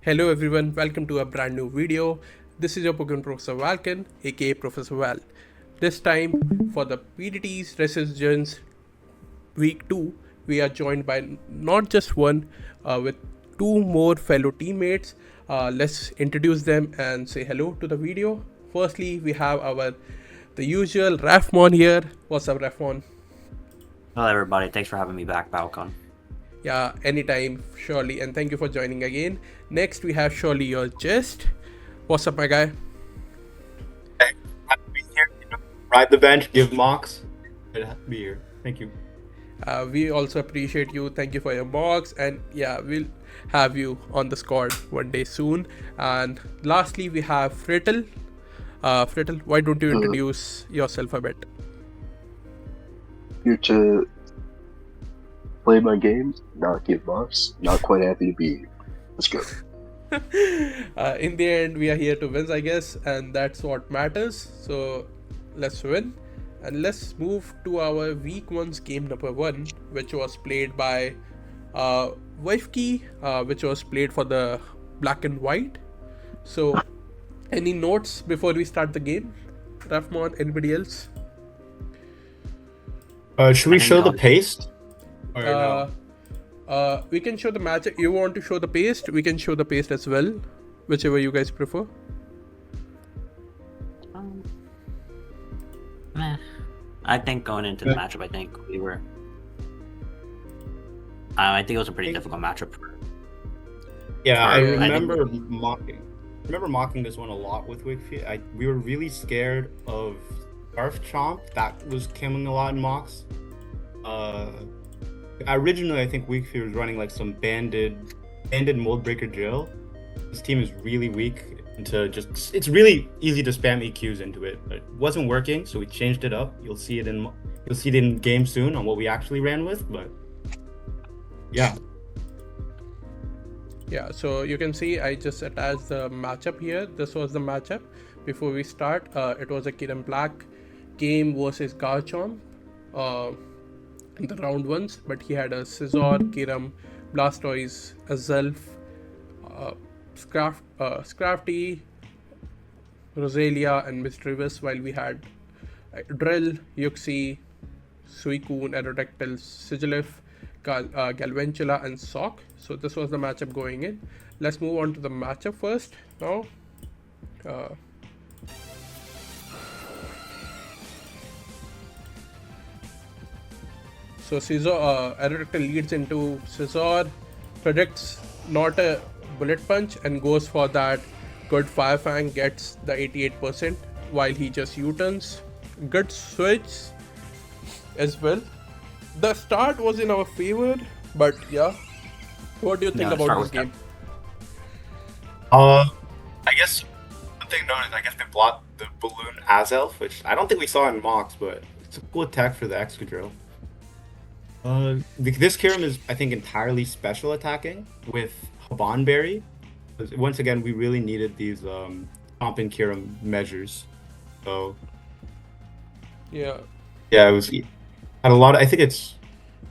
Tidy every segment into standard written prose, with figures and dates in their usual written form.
Hello everyone, welcome to a brand new video. This is your Pokemon Professor Valcon, aka Professor Val. This time for the PDT's Resurgence week 2, we are joined by not just one, with two more fellow teammates. Let's introduce them and say hello to the video. Firstly, we have the usual Raphmon here. What's up, Raphmon? Hello everybody, thanks for having me back, Valcon. Yeah, anytime, surely, and thank you for joining again. Next, we have surely your Jest. What's up, my guy? Hey, happy to be here. Ride the bench, give mocks. Good to be here. Thank you. We also appreciate you. Thank you for your mocks, and yeah, we'll have you on the squad one day soon. And lastly, we have Freetle. Freetle, why don't you introduce yourself a bit? Here to play my games, not give mocks. Not quite happy to be here. Let's go. In the end, we are here to win, I guess, and that's what matters. So let's win. And let's move to our week 1's game number 1, which was played by Wifike, which was played for the black and white. So, any notes before we start the game? Raphmon, anybody else? Should we show the paste? Or no? We can show the match. You want to show the paste? We can show the paste as well, whichever you guys prefer. I think going into the matchup, I think we were. I think it was a pretty difficult matchup. Yeah, I I remember mocking this one a lot with Wikifeet. We were really scared of Barf Chomp. That was coming a lot in mocks. Originally, I think Wikifeet was running like some banded Mold Breaker drill. This team is really weak into it's really easy to spam EQs into it, but it wasn't working, so we changed it up. You'll see it in game soon on what we actually ran with, but yeah. Yeah, so you can see I just attached the matchup here. This was the matchup. Before we start, it was a Kiran Black game versus Garchomp in the round ones, but he had a Scizor, Kiram, Blastoise, Azelf, Scrafty, Roselia, and MrTimbb, while we had Drill, Yuxi, Suicune, Aerodactyl, Sigilyph, Galvantula, and Sock. So this was the matchup going in. Let's move on to the matchup first now. So Scizor, Aerodactyl leads into Scizor, predicts not a bullet punch and goes for that good Fire Fang, gets the 88% while he just U-turns. Good switch as well. The start was in our favor, but yeah. What do you think about this game? I guess one thing noted, I guess they blocked the Balloon Azelf, which I don't think we saw in mocks, but it's a cool attack for the Excadrill. This Kiram is, I think, entirely special attacking with Habanberry. Once again, we really needed these Chomp and Kiram measures. So yeah, it was had a lot. I think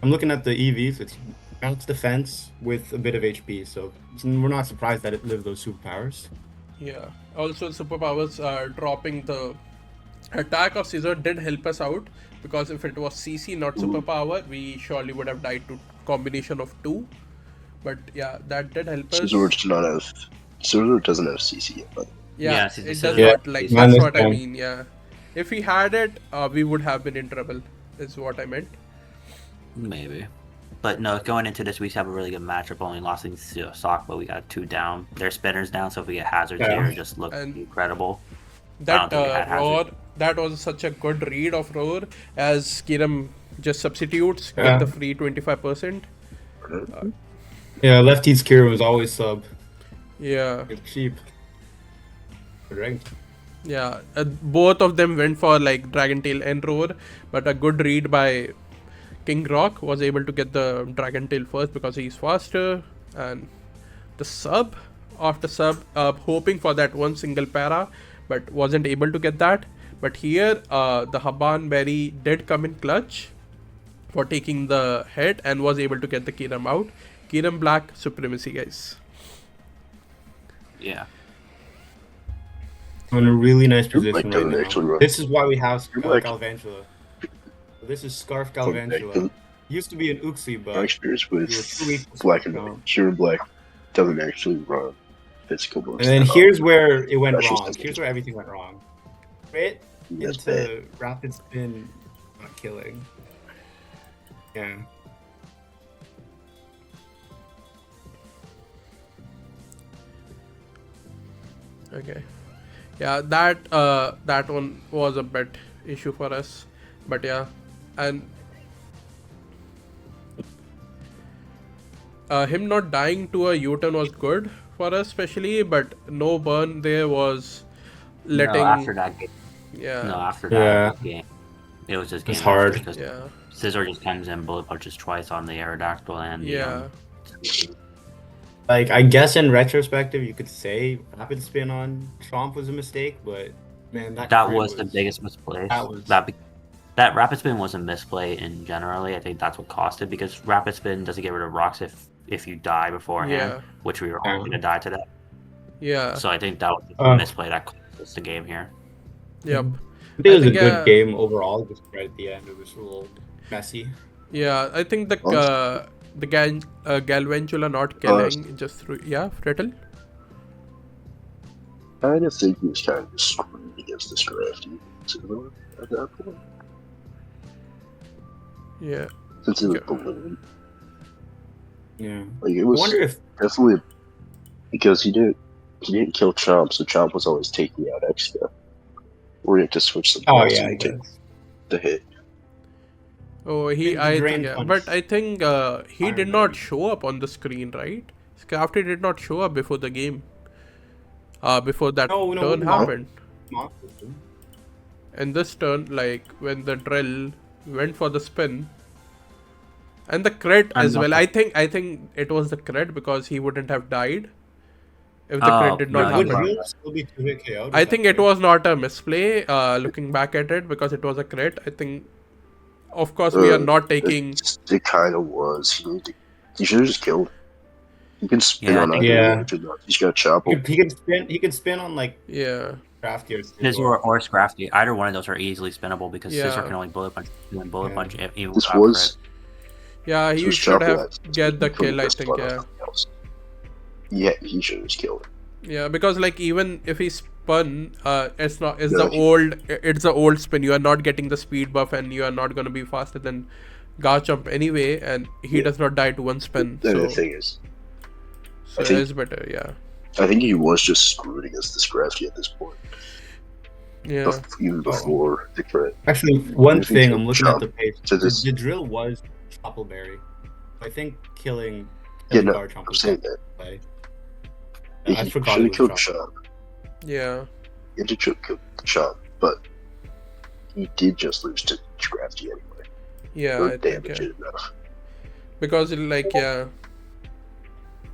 I'm looking at the EVs. It's balance defense with a bit of HP, so we're not surprised that it lived those superpowers. Yeah. Also, superpowers dropping the attack of Scizor did help us out, because if it was CC not superpower, we surely would have died to combination of 2. But yeah, that did help us. Scizor doesn't have CC yet, but yeah, it does not. Like, Yeah, that's what I mean. Yeah, if we had it, we would have been in trouble. Is what I meant. Maybe. But no, going into this, we have a really good matchup. Only lost in Sock, but we got 2 down. Their spinners down, so if we get hazards here, it just looks incredible. That Roar, that was such a good read of Roar, as Kiram just substitutes, get the free 25%. Yeah, Lefty's Kiram was always sub. Yeah. It's cheap. Ranked. Yeah, both of them went for like Dragon Tail and Roar, but a good read by King Rock was able to get the Dragon Tail first because he's faster, and the sub after sub, hoping for that one single para, but wasn't able to get that. But here, the Habanberry did come in clutch for taking the hit and was able to get the Kiram out. Kiram Black supremacy, guys. Yeah. I'm in a really nice Your position black right doesn't now. actually run. This is why we have Your black, Galvantula. This is Scarf from Galvantula. Used to be an Uxie, my but experience you were with too weak to black switch and on. pure black doesn't actually run physical moves. And then here's where it went That's just wrong. the Here's case. where everything went wrong. Crit That's bad. into rapid spin, not killing. Yeah. Okay. Yeah, that one was a bit issue for us, but yeah, and him not dying to a U-turn was good for us, especially, but no burn there was letting. No, after that game. Yeah. No, after Yeah. that game, it was just It's game hard. over because Yeah. Scissor just comes in bullet punches twice on the Aerodactyl and Yeah. Like, I guess in retrospective, you could say rapid spin on Tromp was a mistake, but man, that that crit was the biggest misplay. that was- That rapid spin was a misplay in generally. I think that's what cost it because rapid spin doesn't get rid of rocks if you die beforehand, Yeah. which we were all going to die to that. Yeah. So I think that was a misplay that cost us the game here. Yep. I think it was a think, good game overall, just right at the end. It was a little messy. Yeah. I think the Galvantula not killing just through. Yeah, Freetle. I just think he was kind of just screwed against this drafty at that point. Yeah. Since it was Okay. balloon. Yeah. Like it I was wonder if definitely because he didn't kill Chomp, so Chomp was always taking out extra. Or he had to switch the oh balls yeah, I and take guess. the hit. Oh, Big I drain think, yeah. punch. But I think he Iron did not Man. show up on the screen, right? Crafty did not show up before the game. Before that No, turn no. happened. Monsters do. And this turn, like when the drill went for the spin, and the crit I'm as not well. sure. I think it was the crit because he wouldn't have died if the Oh, crit did not no, Would you happen. are- Drill still be 2-hit KO'd? I with think that it crit? was not a misplay. Looking back at it, because it was a crit. I think, of course, we are not taking. It kind of was. He should have just killed. He can spin Yeah, I on think- either Yeah. edge or not. He's got Chopper. He could spin on like Yeah. Crafty or Scissor or Scrafty. Either one of those are easily spinnable because Yeah. Scissor can only bullet punch and bullet Yeah. punch even This without was Yeah, this he was should Chopper have that get the he couldn't kill. I just think. run Yeah. nothing else. Yeah, he should have just killed. Yeah, because like even if he spun, it's not. It's No, the old. It's the old spin. You are not getting the speed buff, and you are not gonna be faster than Garchomp anyway. And he Yeah. does not die to one spin. And So, the thing is, so I think- it's better. Yeah. I think he was just screwed against this Crafty at this point. Yeah. Even before the crit. Actually, one If he thing killed I'm looking at Chomp the page. to this- The drill was Choppleberry. I think killing Yeah, no, Garchomp I'm was saying the that. play. He I should forgot have it was killed Chomp. Chomp. Yeah. He did kill Chomp, but he did just lose to Crafty anyway. Yeah. Or I think, damage yeah. it enough. Because like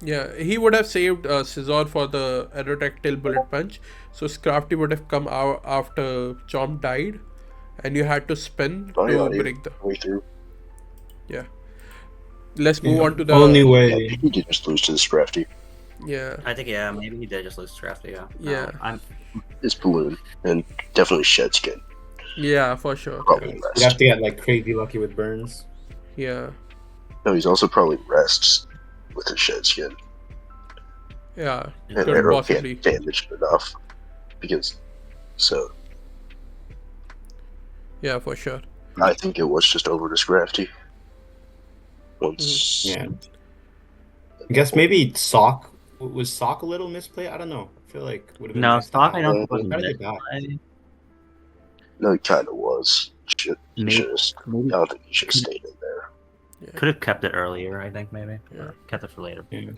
yeah, he would have saved Scizor for the Aerodactyl bullet punch. So Scrafty would have come out after Chomp died, and you had to spin Oh, to yeah, break the. Way through. Yeah. Let's move on to the. Only Yeah, way. he did just lose to this Crafty. Yeah. I think maybe he did just lose to Scrafty. Yeah. Yeah. This balloon and definitely shed skin. Yeah, for sure. Probably You rest. have to get like crazy lucky with burns. Yeah. No, he's also probably rests with his shed skin. Yeah. And Could Arrow possibly. can't damage it enough. Because so Yeah, for sure. I think it was just over to Scrafty. Once Yeah. I guess maybe Sock was Sock a little misplay. I don't know. I feel like would have been No, nice to stock. have. I don't think was Gotta get back. No, it kinda was. He Maybe- should have I Maybe don't think he should have stayed in there. could have kept it earlier. I think maybe. Yeah. Or kept it for later. Yeah.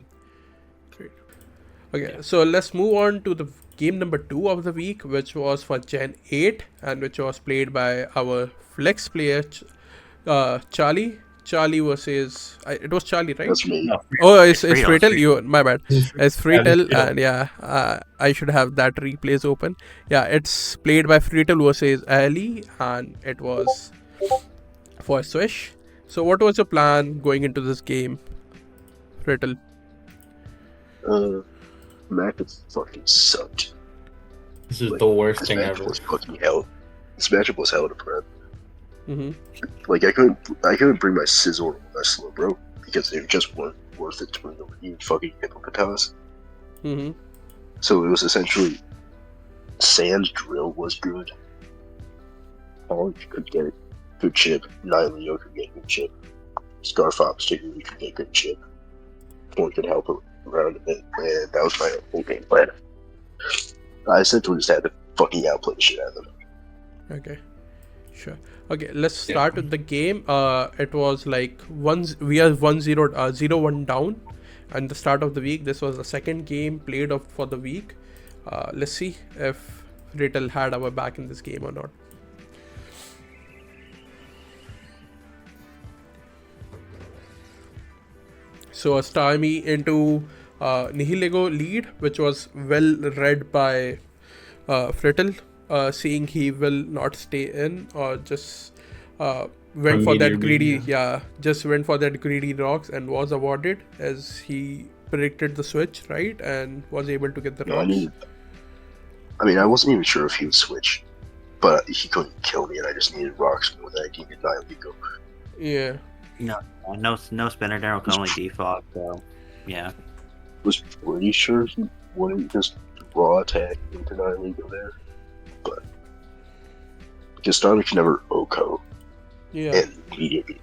Great. Okay, so let's move on to the game number 2 of the week, which was for Gen 8 and which was played by our flex player, Charlie. Charlie versus it was Charlie, right? That's me. No, Oh, it's Freetle, Freetle. Freetle. You, my bad. It's Freetle, Freetle. and yeah, I should have that replays open. Yeah, it's played by Freetle versus Ali, and it was for Swish. So, what was your plan going into this game, Freetle? matchup fucking sucked. This is the worst This thing matchup ever. was fucking hell. This matchup was hell to prep. Mm-hmm. Like I couldn't bring my Sizzle or my Slowbro because they just weren't worth it to bring over you fucking Hippopotas. Mm-hmm. So it was essentially Sand Drill was good. Orange could get good chip. Nihilio could get good chip. Scarfox particularly could get good chip. One could help around a bit, and that was my whole game plan. I essentially just had to fucking outplay the shit out of them. Okay, sure. Okay, let's start with the game. It was like we are 0-1 down, and the start of the week. This was the second game played for the week. Let's see if Freetle had our back in this game or not. So a Starmie into Nihilego lead, which was well read by Freetle, seeing he will not stay in or just went for that greedy, just went for that greedy rocks and was awarded as he predicted the switch, right, and was able to get the rocks. I wasn't even sure if he would switch, but he couldn't kill me, and I just needed rocks more than I needed Diaplo. Yeah. No spinner there, can only default, so yeah. Was pretty sure he wouldn't just raw attack into Nihiliko there, but because Starmie can never OHKO and immediately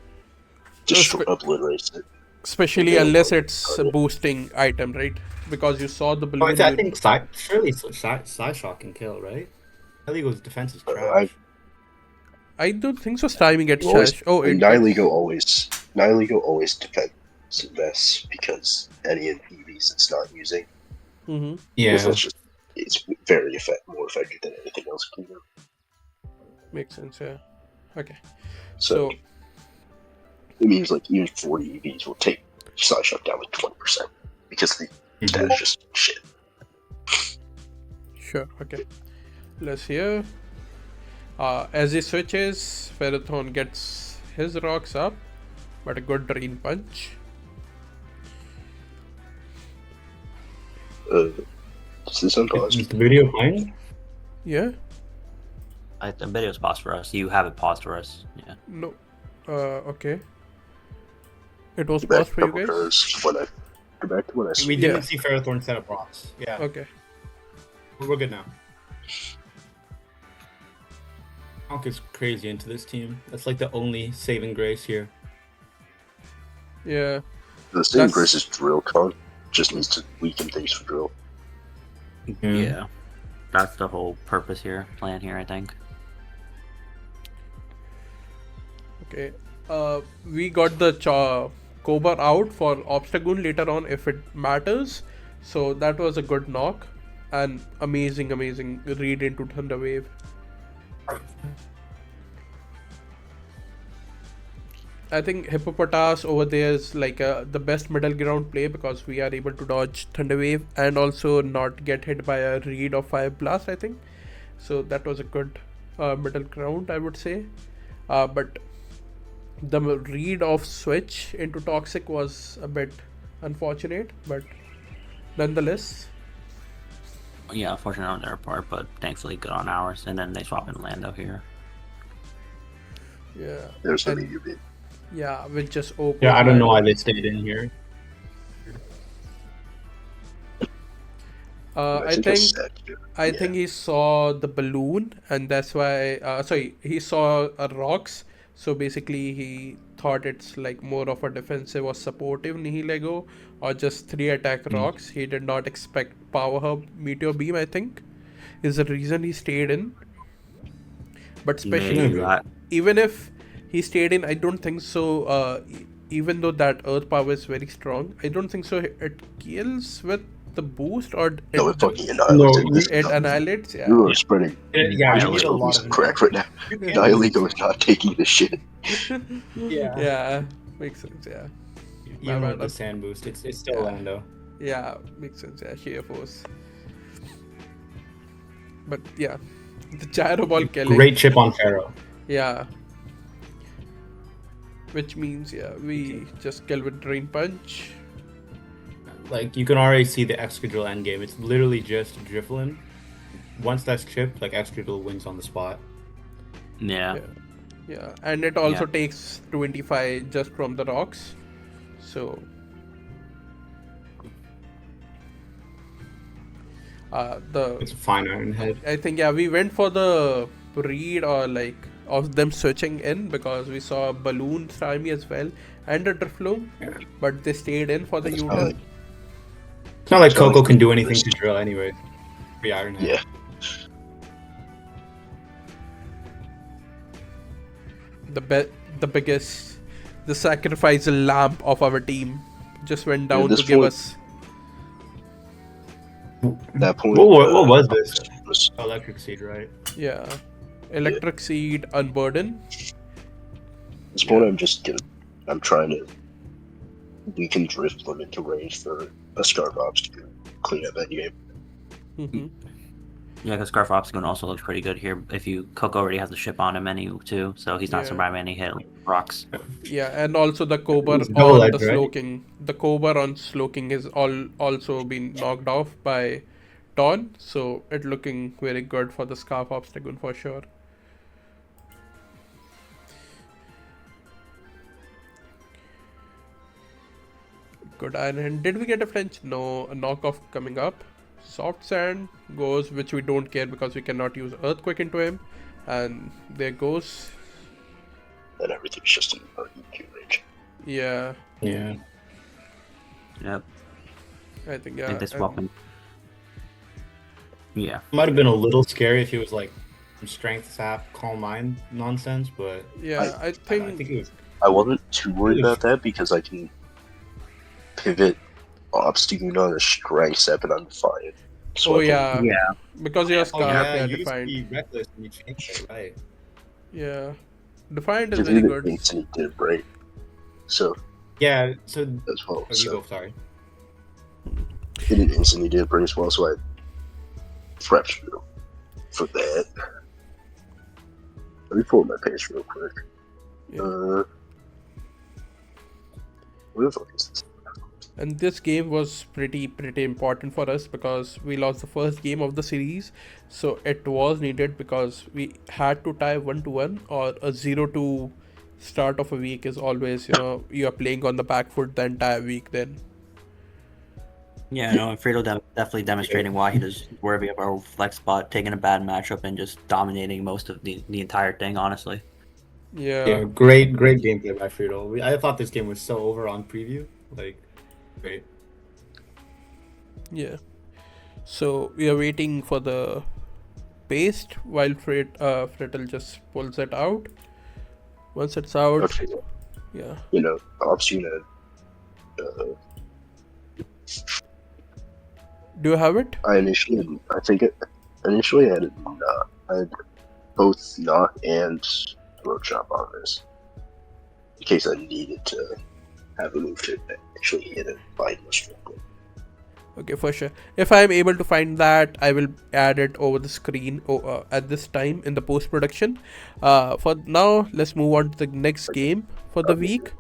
just obliterates it. Especially unless it's a boosting item, right? Because you saw the balloon. I think surely Psyshock can kill, right? Nihiligo's defense is trash. I don't think so. Starmie gets trash. Nihiligo always defends best because any of the EVs it's not using. Mm-hmm. Yeah, it's very more effective than anything else can do. Makes sense. Yeah. Okay. So it means like even 40 EVs will take Psyshock down like 20% because the stat is just shit. Sure. Okay. Let's hear. As he switches, Ferrothorn gets his rocks up, but a good drain punch. Is this unpaused? Is the video playing? Yeah. The video's paused for us. You have it paused for us. Yeah. No. Okay. It was paused for you guys? Go back to when I We didn't see Ferrothorn set up rocks. Yeah. Okay. We're good now. Honk is crazy into this team. That's like the only saving grace here. Yeah. The saving grace is Drill. Conk just needs to weaken things for Drill. Yeah. That's the whole purpose here, plan here, I think. Okay. We got the Cobra out for Obstagoon later on if it matters. So that was a good knock. And amazing read into Thunder Wave. I think Hippopotas over there is like the best middle ground play because we are able to dodge Thunder Wave and also not get hit by a read of Fire Blast, I think. So that was a good middle ground, I would say. But the read of Switch into Toxic was a bit unfortunate, but nonetheless. Yeah, unfortunate on their part, but thankfully good on ours. And then they swap in Lando here. Yeah. There's the meteor beam. Yeah, with just open. Yeah, I don't know why they stayed in here. I think he saw the balloon, and that's why. He saw rocks. So basically, he thought it's like more of a defensive or supportive Nihilego, or just 3 attack rocks. He did not expect Power Hub Meteor Beam, I think, is the reason he stayed in. But especially, even if he stayed in, I don't think so. Even though that Earth Power is very strong, I don't think so. It kills with the boost, or it fucking annihilates. It annihilates. Yeah. You are spreading. Yeah, you need a lot of crack right now. Nihilego is not taking the shit. Yeah, makes sense. Yeah. Even with the sand boost, it's still Lando. Yeah, makes sense. Yeah, sheer force. But yeah, the gyro ball killing. Great chip on Pharaoh. Yeah. Which means we just kill with drain punch. like you can already see the Excadrill endgame. It's literally just Drifloon. Once that's chipped, like Excadrill wins on the spot. Yeah. Yeah, and it also takes 25 just from the rocks. So It's a fine Iron Head. I think we went for the read or like of them switching in because we saw Balloon Slimy as well and a Drifloon, but they stayed in for the U-turn. It's not like Coco can do anything to drill anyway. The Iron Head. Yeah. The sacrificial lamb of our team just went down to give us. That point. What was this? Electric Seed, right? Yeah, Electric Seed, Unburden. This point, I'm trying to weaken Drifloon into range for a Scarf Ops to clean up that game. Mm-hmm. Yeah, because Scarf Obstacle also looks pretty good here. If Coco already has the ship on him too, so he's not surviving any hit rocks. Yeah, and also the Cobra on the Slowking. The Cobra on Slowking is also been knocked off by Dawn, so it looking very good for the Scarf Obstacle for sure. Good Iron Hand. Did we get a flinch? No, a knockoff coming up. Soft Sand goes, which we don't care because we cannot use Earthquake into him. And there goes. And everything's just in EQ range. Yeah. Yeah. Yep. I think, I think this weapon. Yeah. Might have been a little scary if he was like some Strength Sap, Calm Mind nonsense, but yeah, I think it was. I wasn't too worried about that because I can pivot Obstagoon on a Strength Sap and Undefiant. So Yeah. Because you're Scarf, you Defiant. used to be reckless and you changed it, right? Yeah. Defiant is very good. Instantly did it right. So Yeah, so as well. you So go, sorry. it didn't instantly did it pretty as well, so I prepped for that. Let me pull up my page real quick. Yeah. What the fuck is this? And this game was pretty important for us because we lost the first game of the series, so it was needed because we had to tie 1-1 or a 0-2 start of a week is always, you are playing on the back foot the entire week then. Yeah, no, and Freetle definitely demonstrating why he is worthy of our flex spot, taking a bad matchup and just dominating most of the entire thing, honestly. Yeah, great gameplay by Freetle. I thought this game was so over on preview. Like, great. Yeah. So we are waiting for the paste while Freetle just pulls it out. Once it's out, Okay. yeah. Obstagoon Do you have it? I initially had it not. I had both Knot and Throat Chop on this. In case I needed to have a move to actually hit it by strictly. Okay, for sure. If I am able to find that, I will add it over the screen at this time in the post-production. For now, let's move on to the next game for the week.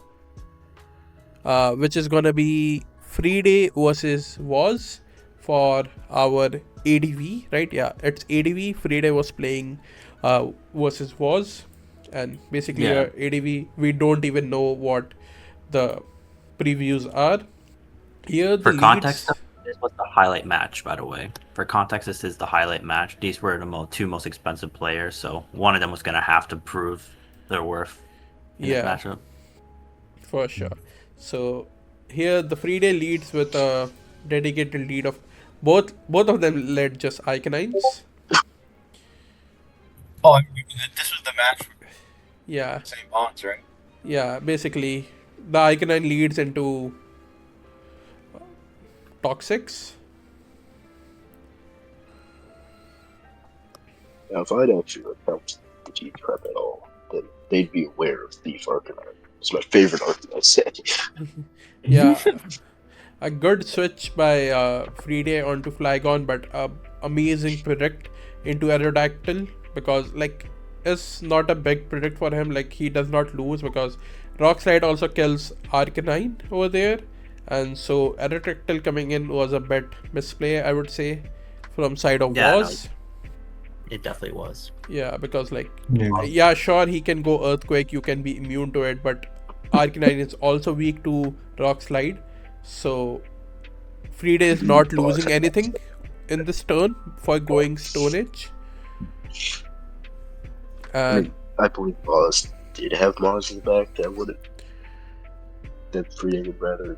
Which is going to be Freeday versus WAS for our ADV, right? Yeah, it's ADV. Freeday was playing versus WAS. And basically, ADV, we don't even know what the previews are. Here, the For context, this was the highlight match, by the way. For context, this is the highlight match. These were the two most expensive players, so one of them was going to have to prove their worth in this matchup. For sure. So here, the Freeday leads with a dedicated lead of both of them led just Iconines. Oh, this was the match. Yeah. Same bonds, right? Yeah, basically, the Iconine leads into Toxics. Now, if I'd actually helped the T prep at all, then they'd be aware of Thief Arcanine. It's my favorite Arcanine set. Yeah. A good switch by Freeday onto Flygon, but amazing predict into Aerodactyl because it's not a big predict for him. Like, he does not lose because Rock Slide also kills Arcanine over there, and so Erectile coming in was a bit misplay, I would say, from side of Yeah, no. Wars. It definitely was. Yeah, because like, Yeah. yeah, sure, he can go Earthquake, you can be immune to it, but Arcanine is also weak to Rock Slide, so Freeday is not losing anything in this turn for going Stone Age. I And mean, I believe Boss did have Mars in the back. That Freeday would rather.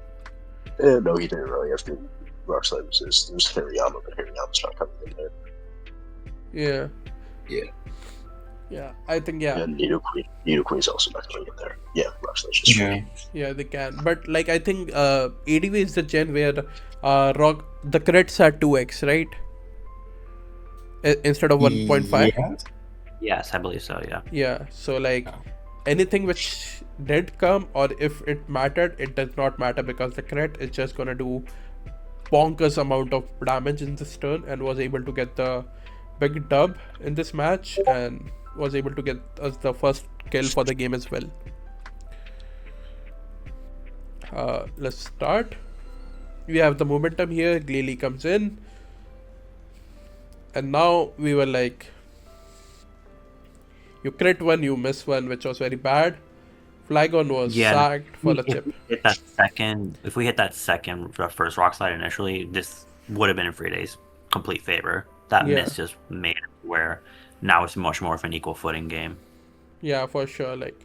No, he didn't really have to Rock Slide resist. There's Hariyama, but Hariyama's not coming in there. yeah. Yeah. Yeah, I think, yeah. And Nidoqueen's also not coming in there. Yeah, Rock Slide's just free. Yeah, they can. But like, I think ADV is the gen where the crits are 2x, right? Instead of 1.5. Yeah. Yes, I believe so. Yeah. Yeah, so like anything which did come, or if it mattered, it does not matter because the crit is just gonna do bonkers amount of damage in this turn, and was able to get the big dub in this match, and was able to get us the first kill for the game as well. Let's start. We have the momentum here. Glalie comes in, and now we were like, you crit one, you miss one, which was very bad. Flygon was sacked for the chip. If we hit that second, the first Rock Slide initially, this would have been in Freeday's complete favor. That miss just made it where now it's much more of an equal footing game. Yeah, for sure. Like,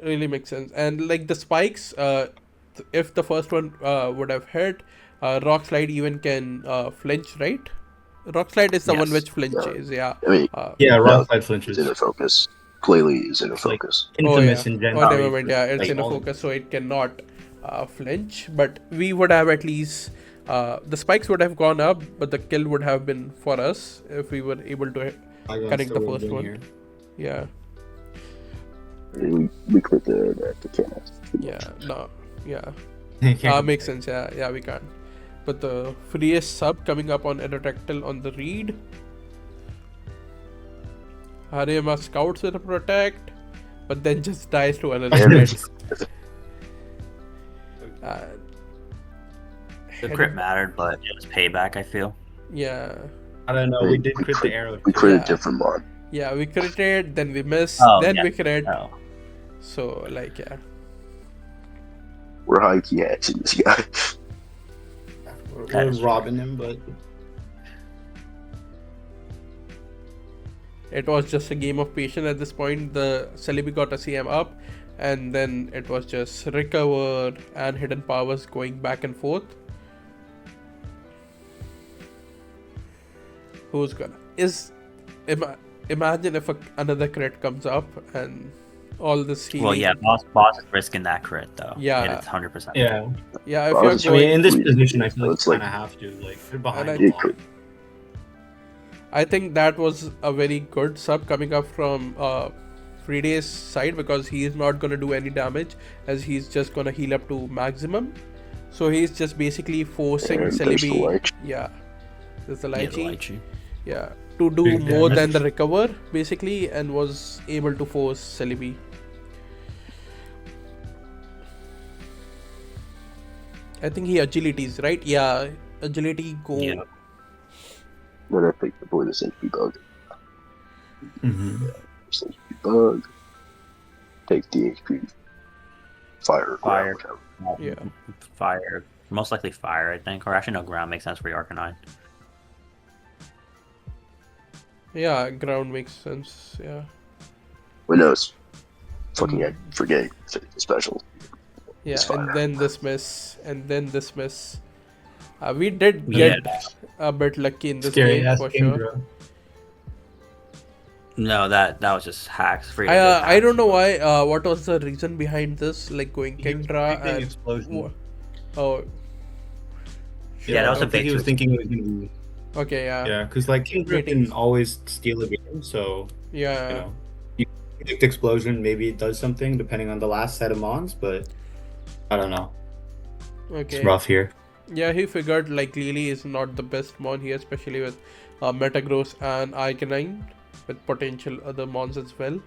really makes sense. And like the spikes, if the first one would have hit, Rock Slide even can flinch, right? Rock Slide is the one which flinches. Yeah. I mean, Rock Slide flinches. It's in a focus. Glalie is in a focus. Infamous in Gen Oh, never mind. Yeah, it's in a focus, so it cannot flinch. But we would have at least the spikes would have gone up, but the kill would have been for us if we were able to connect the first one. Here. Yeah. I mean, we quit the cannon. Yeah. No. Yeah. Makes sense. Yeah. Yeah, we can't. But the freest sub coming up on Erectile on the read. Hariyama scouts with a protect, but then just dies to another crit. The crit mattered, but it was payback, I feel. Yeah. I don't know. We did crit the arrow. We crit a different mod. Yeah, we critted, then we missed, we crit. Oh. So, like, yeah. We're high key hatching this guy. We're robbing him, but it was just a game of patience at this point. The Celebi got a CM up, and then it was just recover and hidden powers going back and forth. Who's gonna imagine if another crit comes up and all this healing. Well, yeah, boss is risking that crit though. Yeah, it's 100%. Yeah, if boss, you're going, in this position, I feel like you kind of have to you're behind the line. I think that was a very good sub coming up from Freeday's side, because he is not going to do any damage as he's just going to heal up to maximum. So he's just basically forcing Celebi. Yeah, there's the Lychee. Yeah, to do more than the recover basically, and was able to force Celebi. I think he agilities, right? Yeah, agility go. Yeah. Then I think the boy the safety bug. Mm-hmm. Safety bug. Take the HP. Fire. Yeah. Fire. Most likely fire, I think. Or actually, no, ground makes sense for your Arcanine. Yeah, ground makes sense. Yeah. Who knows? Fucking forget special. Yeah, and then this miss, and then this miss. We did get a bit lucky in this game for sure. No, that was just hacks. I don't know why. What was the reason behind this? Like going Kendra and explosion. Oh. Yeah, that was a big. He was thinking it was gonna be. Okay, yeah. Yeah, because like Kendra can always steal a game, so yeah. You know, you predict explosion, maybe it does something depending on the last set of mons, but I don't know. Okay. It's rough here. Yeah, he figured like Lily is not the best mon here, especially with Metagross and Arcanine, with potential other mons as well.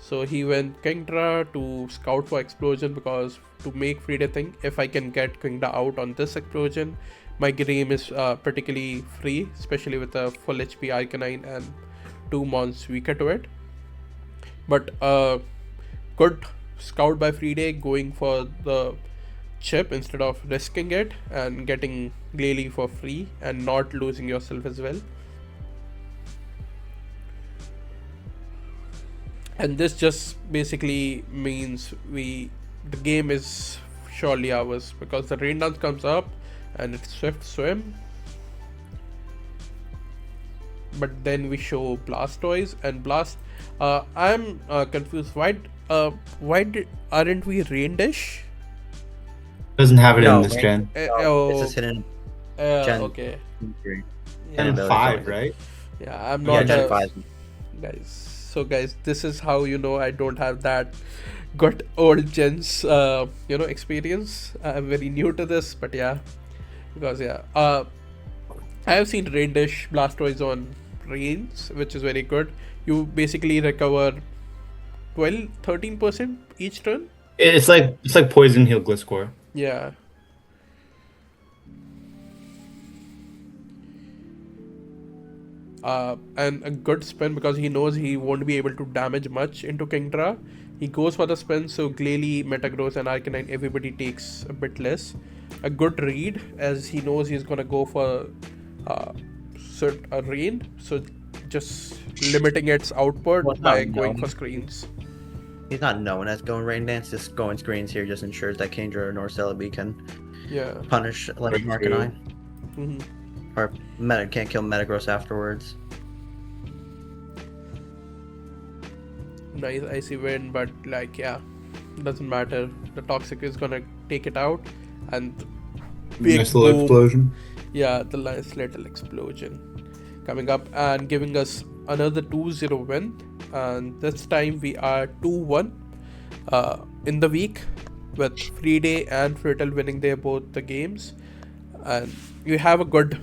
So he went Kingdra to scout for explosion because to make Freeday think if I can get Kingdra out on this explosion, my game is particularly free, especially with a full HP Arcanine and 2 mons weaker to it. But good scout by Freeday going for the chip instead of risking it and getting Glalie for free and not losing yourself as well. And this just basically means the game is surely ours because the rain dance comes up and it's swift swim, but then we show Blastoise and Blast. I'm confused. Aren't we rain dish? Doesn't have it No, in this wait. gen. It's just hidden. Gen Okay. 3. Gen ability 5, points. right? Yeah, I'm Yeah, not Gen 5. guys. So guys, this is how you know I don't have that good old gens experience. I'm very new to this, but yeah, because I have seen Rain Dish Blastoise on Rains, which is very good. You basically recover 13% each turn. It's like Poison Heal Gliscor. Yeah. And a good spin because he knows he won't be able to damage much into Kingdra. He goes for the spin, so Glalie, Metagross, and Arcanine, everybody takes a bit less. A good read as he knows he's gonna go for a rain, so just limiting its output Well, by not going known. for screens. He's not known as going Rain Dance, just going screens here just ensures that Kingdra nor Celebi can Yeah. punish like Right, Arcanine. Hmm. Or can't kill Metagross afterwards. Nice icy wind, but doesn't matter. The toxic is gonna take it out, and big Nice little boom. explosion. Yeah, the nice little explosion coming up and giving us another 2-0 win. And this time we are 2-1 in the week with Freeday and Freetle winning both the games. And you have a good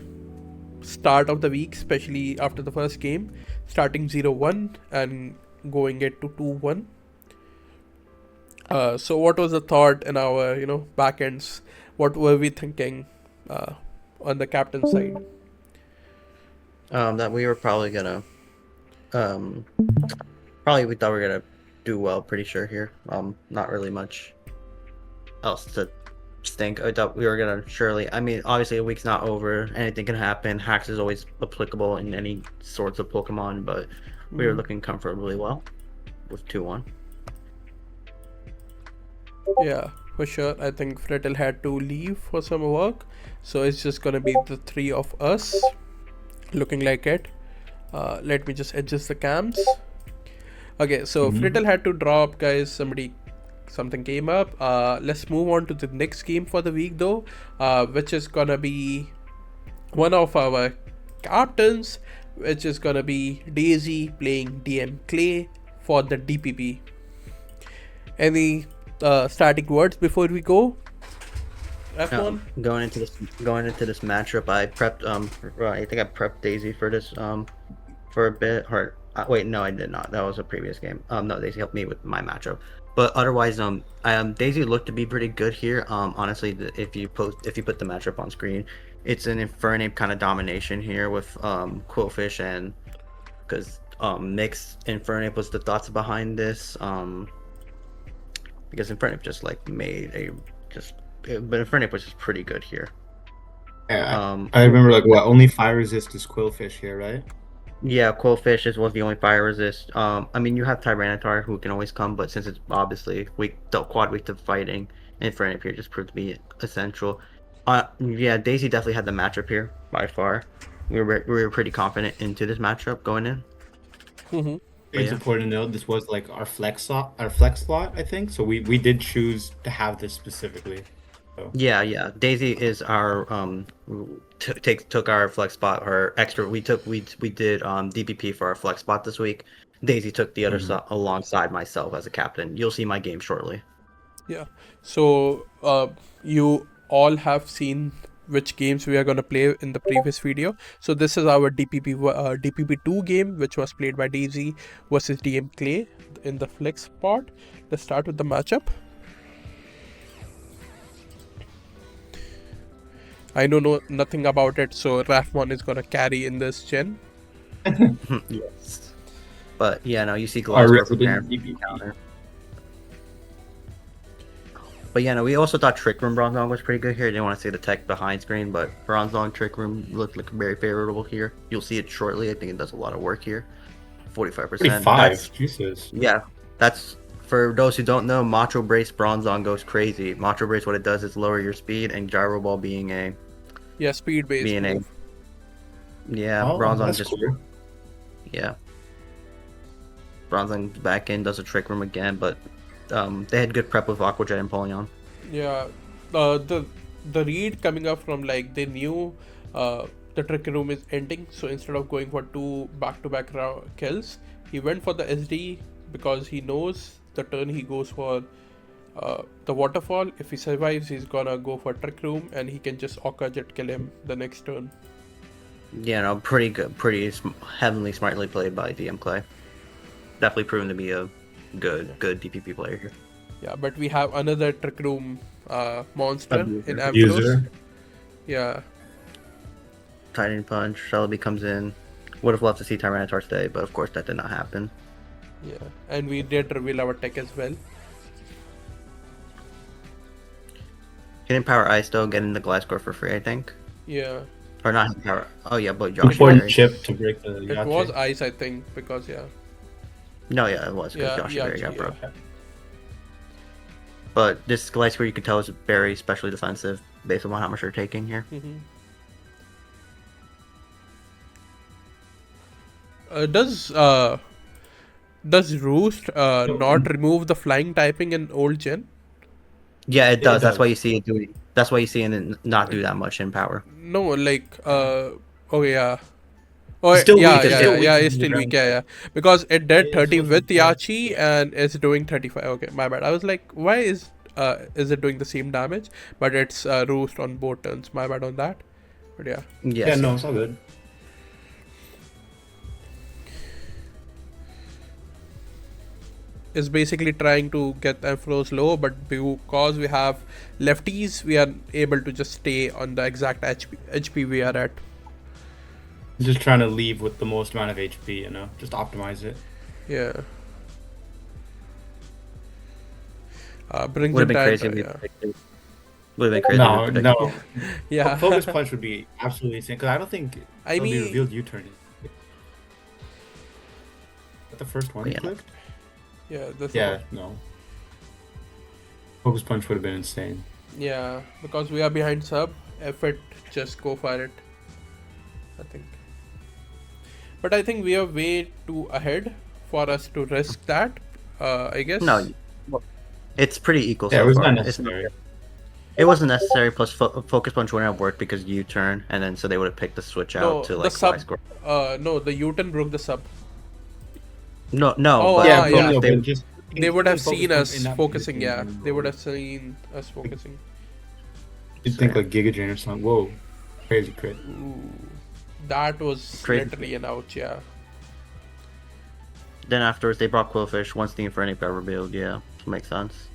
start of the week, especially after the first game, starting 0-1 and going it to 2-1. So what was the thought in our back ends? What were we thinking on the captain side? That we were probably gonna we thought we were gonna do well, pretty sure here. Not really much else to think. I thought we were gonna surely, I mean, obviously a week's not over, anything can happen. Hacks is always applicable in any sorts of Pokemon, but we were looking comfortably well with 2-1. Yeah, for sure. I think Freetle had to leave for some work, so it's just gonna be the three of us looking like it. Let me just adjust the cams. Okay, so Freetle had to drop, guys. Something came up. Let's move on to the next game for the week though, which is gonna be one of our captains, which is gonna be Dazey playing DM Clay for the DPP. Any static words before we go? Raphmon? Going into this matchup, I prepped I think I prepped Dazey for this for a bit. Or wait, no, I did not. That was a previous game. No, Dazey helped me with my matchup. But otherwise, Dazey looked to be pretty good here. Honestly, if you put the matchup on screen, it's an Infernape kind of domination here with Quillfish, and because mixed Infernape was the thoughts behind this. Because Infernape just like but Infernape was just pretty good here. Yeah, I remember only fire resist is Quillfish here, right? Yeah, Quillfish was the only fire resist. I mean, you have Tyranitar who can always come, but since it's obviously quad weak to fighting, Infernape here just proved to be essential. Yeah, Dazey definitely had the matchup here by far. We were pretty confident into this matchup going in. Mm-hmm. It's important to note this was like our flex slot, I think. So we did choose to have this specifically. So. Yeah. Dazey is our took our flex spot, our extra. We did DPP for our flex spot this week. Dazey took the other side alongside myself as a captain. You'll see my game shortly. Yeah. So you all have seen which games we are gonna play in the previous video. So this is our DPP2 game, which was played by Dazey versus DM Clay in the flex spot. Let's start with the matchup. I know nothing about it, so Raphmon is gonna carry in this gen. Yes. But yeah, no, you see Our Glasgow resident preparing for DPP. counter. But yeah, no, we also thought Trick Room Bronzong was pretty good here. Didn't want to see the tech behind screen, but Bronzong Trick Room looked like very favorable here. You'll see it shortly. I think it does a lot of work here. 45%. 45. Jesus. Yeah, that's for those who don't know. Macho Brace Bronzong goes crazy. Macho Brace, what it does is lower your speed, and Gyro Ball being a Speed based being a move. Bronzong that's just cool. yeah. Bronzong back in does a Trick Room again, but they had good prep with Aqua Jet and Polion. Yeah, the read coming up from like they knew the trick room is ending, so instead of going for 2 back-to-back kills, he went for the SD because he knows the turn he goes for the waterfall. If he survives, he's gonna go for trick room, and he can just Aqua Jet kill him the next turn. Yeah, no, pretty good, heavily smartly played by DM Clay. Definitely proven to be a good DPP player here. Yeah, but we have another trick room monster Abuser. in Ampharos. User. Yeah, Titan Punch, Celebi comes in. Would have loved to see Tyranitar stay, but of course that did not happen. yeah, and we did reveal our tech as well. Hitting Power Ice though, getting the Glasgow for free, I think. Yeah, Or not hitting Power. Oh yeah, but Josh. Important Berry. chip to break the it Yache. was ice, I think, because No, yeah, it was because Yeah, Josh Berry yeah, got broke. yeah. But this Glasgow you could tell is very specially defensive based on how much they're taking here. Mm-hmm. Does Roost not remove the flying typing in old gen? Yeah, it does. That's does. why you see it doing. That's why you see it not do that much in power. No, like oh yeah. Oh Still yeah, weak, yeah, still yeah, weak yeah, in it's the still weak, ground. yeah. Because it did Yeah, 30 it's with supposed Yachi and it's doing 35. Okay, my bad. I was like, why is it doing the same damage? But it's Roost on both turns. My bad on that. But yeah. Yes. Yeah, no, it's all good. Is basically trying to get Ampharos low, but because we have lefties, we are able to just stay on the exact HP we are at. Just trying to leave with the most amount of HP, you know? Just optimize it. Yeah. Brings Would have in been crazy. time, If yeah. Would have been crazy. No, if we no. predicted- Yeah. Focus Punch would be absolutely insane, because I don't think I it'll be mean- revealed U-turn. Is that the first one you Yeah. clicked? Yeah, that's Yeah, no. Focus Punch would have been insane. yeah, because we are behind sub. If it just go for it, I think. But I think we are way too ahead for us to risk that. I guess. No, it's pretty equal. Yeah, so it was far. not It's necessary. It wasn't necessary. Plus, Focus Punch wouldn't have worked because U-turn, and then so they would have picked the switch out No, to the like sub. Glasgow. No, the U-turn broke the sub. No, Oh, but yeah, Focus- yeah. they- but just They would have Focus seen Punch us in that focusing. position, Yeah, you they would know. have seen us focusing. You'd think like Giga Drain or something. Whoa. Crazy crit. Ooh, that was Crazy. literally an ouch. Yeah. Then afterwards, they brought Quillfish once the Inferno Power build. Yeah, makes sense.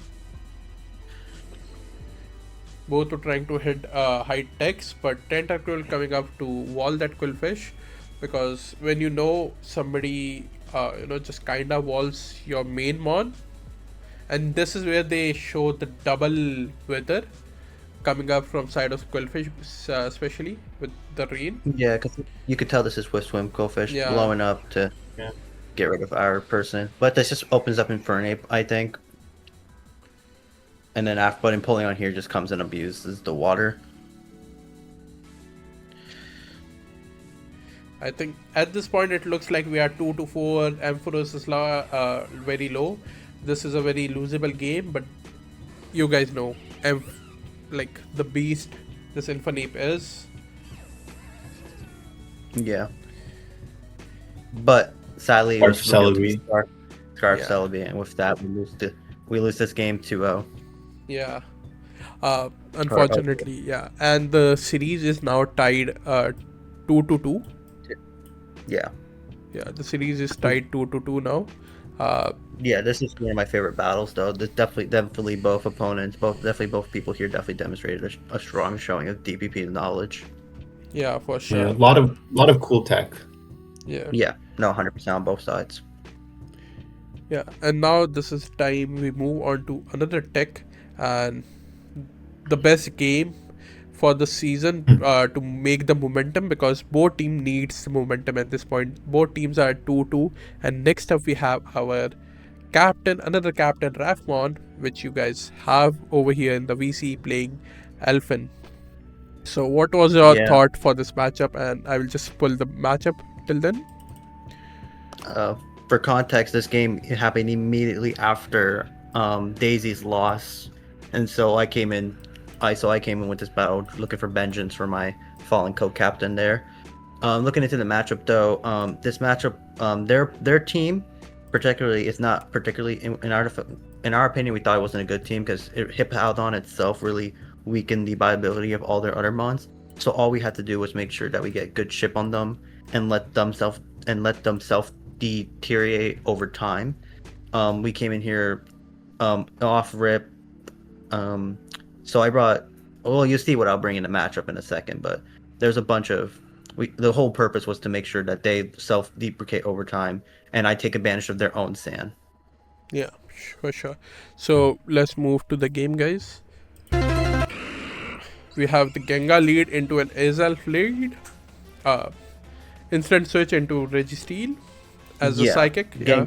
Both were trying to hit high techs, but Tentacle coming up to wall that Quillfish, because when you know somebody just kinda walls your main mon, and this is where they show the double wither coming up from side of Quillfish, especially with the rain. Yeah, because you could tell this is with Swim Quillfish Yeah. blowing up to Yeah. get rid of our person. But this just opens up Infernape, I think. And then but Empoleon here just comes and abuses the water. I think at this point it looks like we are 2-4. Ampharos is very low. This is a very losable game, but you guys know, like the beast this Infernape is. Yeah. But sadly, Scarf was revealed to be Celebi. Scarf Yeah. Celebi, and with that, we lose this game 2-0. Yeah. Unfortunately, yeah. And the series is now tied 2-2. Yeah. Yeah, the series is tied 2-2 now. Yeah, this is one of my favorite battles, though. There's definitely both opponents, both people here definitely demonstrated a strong showing of DPP knowledge. Yeah, for Yeah, sure. a lot of cool tech. Yeah. Yeah, no, 100% on both sides. Yeah, and now this is time we move on to another tech and the best game for the season to make the momentum, because both team needs the momentum at this point. Both teams are 2-2, and next up we have our another captain Raphmon, which you guys have over here in the VC playing Elfin. So what was your Yeah. thought for this matchup? And I will just pull the matchup till then. For context, this game happened immediately after Dazey's loss, and so I came in with this battle looking for vengeance for my fallen co-captain there. Looking into the matchup though, this matchup, their team particularly is not particularly in our opinion. We thought it wasn't a good team because Hippowdon itself really weakened the viability of all their other mons. So all we had to do was make sure that we get good chip on them and let them self deteriorate over time. We came in here off rip. So I brought. Well, you'll see what I'll bring in the matchup in a second, but there's a bunch of. The whole purpose was to make sure that they self-deprecate over time, and I take advantage of their own sand. Yeah, for sure. So let's move to the game, guys. We have the Gengar lead into an Azelf lead. Instant switch into Registeel as a psychic. Yeah.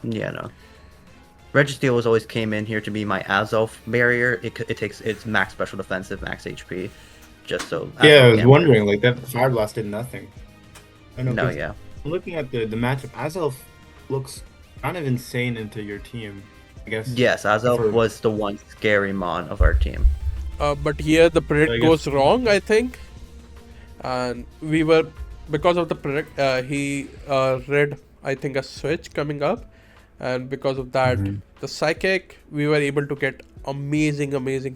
Yeah, no. Registeel was always came in here to be my Azelf barrier. It takes its max special defensive, max HP. Just so. Yeah, I was wondering, like, that Fire Blast did nothing. I know, no, yeah. I'm looking at the matchup. Azelf looks kind of insane into your team, I guess. Yes, Azelf was the one scary mon of our team. But here the predict goes wrong, I think. And we were, because of the predict, he read, I think, a switch coming up. And because of that, the psychic, we were able to get amazing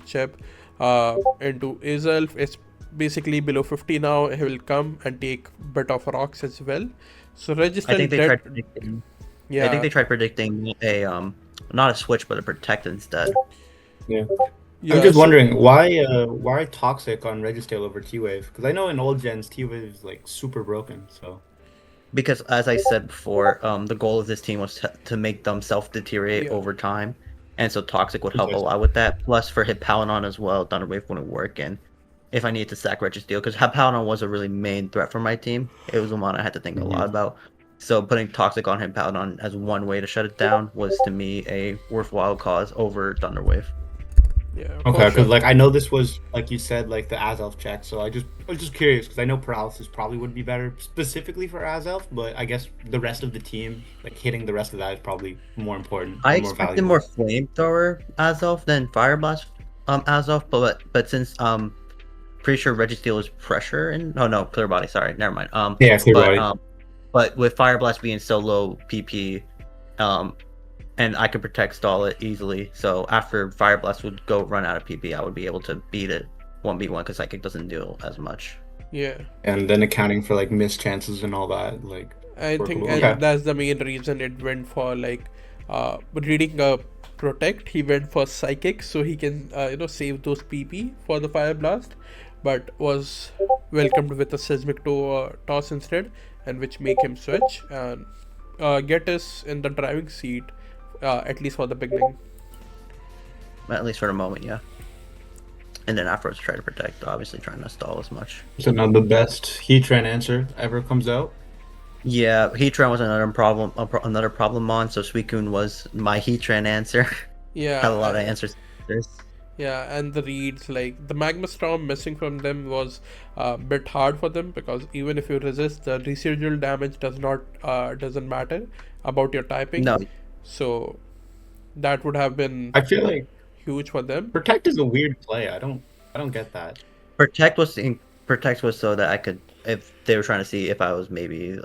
chip into Azelf. It's basically below 50 now. He will come and take bit of rocks as well. So Registeel, I think they tried predicting. Yeah. I think they tried predicting a not a switch but a protect instead. Yeah. I'm just wondering why Toxic on Registeel over T-Wave? Because I know in old gens T-Wave is like super broken. So because as I said before, the goal of this team was to make them self-deteriorate over time, and so Toxic would help a lot with that. Plus for Hippowdon as well, Thunderwave wouldn't work. And if I needed to sack Registeel, because Hippowdon was a really main threat for my team, it was the one I had to think a lot about. So putting Toxic on Hippowdon as one way to shut it down was to me a worthwhile cause over Thunderwave. Yeah. Okay, because like I know this was like you said, like the Azelf check. So I was just curious because I know Paralysis probably would be better specifically for Azelf, but I guess the rest of the team, like hitting the rest of that, is probably more important. I expected more Flamethrower Azelf than Fire Blast Azelf, but since pretty sure Registeel is pressure and Clear Body. Sorry, never mind. Yeah, Clear Body. But with Fire Blast being so low PP, and I could protect stall it easily. So after Fire Blast would go run out of PP, I would be able to beat it 1v1 because Psychic doesn't deal as much. Yeah. And then accounting for like missed chances and all that, like I think that's the main reason it went for like reading a protect. He went for Psychic so he can save those PP for the Fire Blast, but was welcomed with a Seismic Toss instead, and which make him switch and get us in the driving seat. At least for the beginning. At least for the moment, yeah. And then afterwards try to protect, obviously trying to stall as much. So now the best Heatran answer ever comes out? Yeah, Heatran was another problem mon, so Suicune was my Heatran answer. Yeah. Had a lot of answers to this. Yeah, and the reads, like the Magma Storm missing from them was a bit hard for them, because even if you resist, the residual damage doesn't matter about your typing. No. So that would have been, I feel like, huge for them. Protect is a weird play. I don't get that. Protect was so that I could, if they were trying to see if I was maybe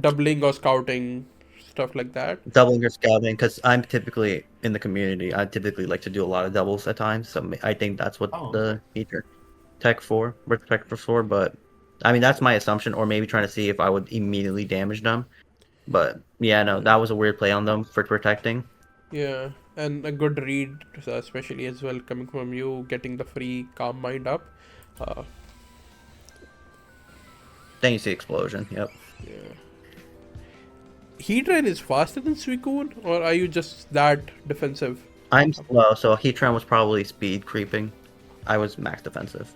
doubling or scouting stuff like that. Doubling your scouting, because I'm typically in the community. I typically like to do a lot of doubles at times, so I think that's what Oh, the feature tech for, for. But I mean, that's my assumption, or maybe trying to see if I would immediately damage them. But yeah, no, that was a weird play on them for protecting. Yeah, and a good read, especially as well, coming from you, getting the free Calm Mind up. Uh, Then you see explosion. Yep. yeah. Heatran is faster than Suicune, or are you just that defensive? I'm slow, so Heatran was probably speed creeping. I was max defensive.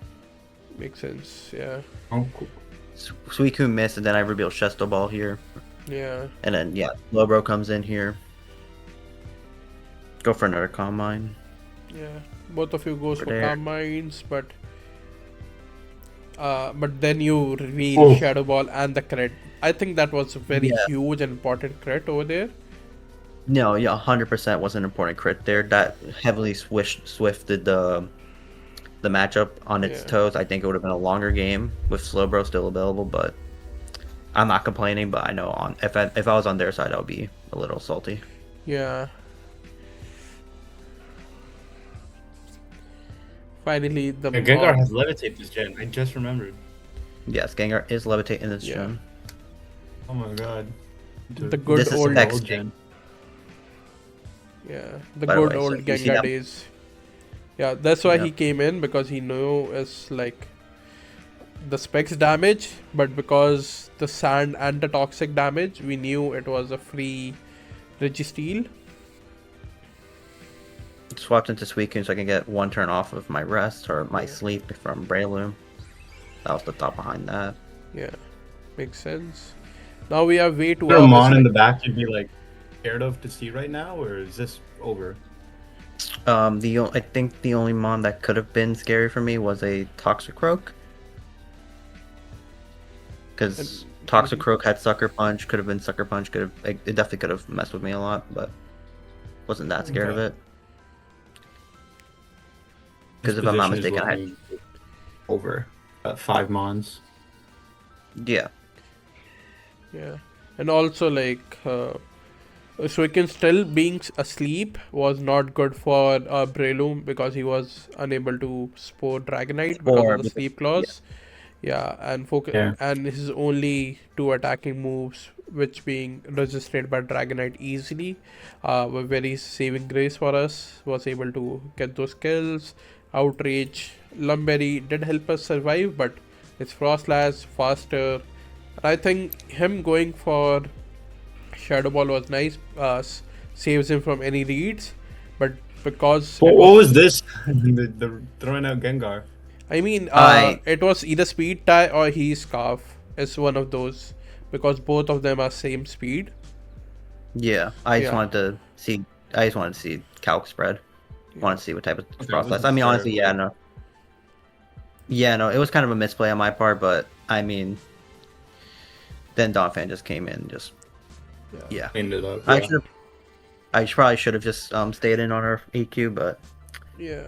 Makes sense, yeah. oh, cool. Suicune missed, and then I revealed Chesto Ball here. Yeah, And then, yeah, Lobro comes in here. Go for another Calm Mind. yeah. Both of you goes for There. Calm Minds, but then you reveal Shadow Ball and the crit. I think that was a very Yeah. huge and important crit over there. No, yeah, 100% was an important crit there. That heavily swifted the matchup on its Yeah. toes. I think it would have been a longer game with Slowbro still available, but I'm not complaining. But I know if I was on their side, I would be a little salty. Yeah. Finally, the Yeah, Gengar has levitate this gen. I just remembered. Yes, Gengar is levitate in this Yeah. gen. Oh my god. The good This is old, next gen. yeah, the By the good way, old so you see Gengar that- days. Yeah, that's why Yeah. he came in, because he knew it's like the specs damage, but because the sand and the toxic damage, we knew it was a free Registeel. Swapped into Suicune so I can get one turn off of my rest or my Yeah. sleep from Breloom. That was the thought behind that. Yeah, makes sense. Now we have way too Is there a mon in the like, back you'd be like scared of to see right now, or is this over? I think the only mon that could have been scary for me was a Toxicroak. Because Toxicroak had Sucker Punch, could have been Sucker Punch, it definitely could have messed with me a lot, but wasn't that scared of Okay. it. Because if I'm not mistaken, I had, over 5 mons. yeah. yeah, and also like Suicune still being asleep was not good for Breloom, because he was unable to spore Dragonite because Or of the because- sleep clause. Yeah, and Yeah. and his only two attacking moves, which being resisted by Dragonite easily, were very saving grace for us. Was able to get those kills. Outrage, Lumberry did help us survive, but it's Frostlash faster. I think him going for Shadow Ball was nice. Saves him from any reads, but because What it was this? the throwing out Gengar. I mean, I- it was either speed tie or he's scarf. It's one of those, because both of them are same speed. Yeah, I just Yeah. wanted to see. I just wanted to see calc spread. Want to see what type of Okay, Frostlash. wasn't I mean, sure. honestly, yeah, no. Yeah, no, it was kind of a misplay on my part, but I mean, then Donphan just came in, and just yeah. Cleaned it up. I yeah. should. Probably should have just stayed in on our EQ, but Yeah,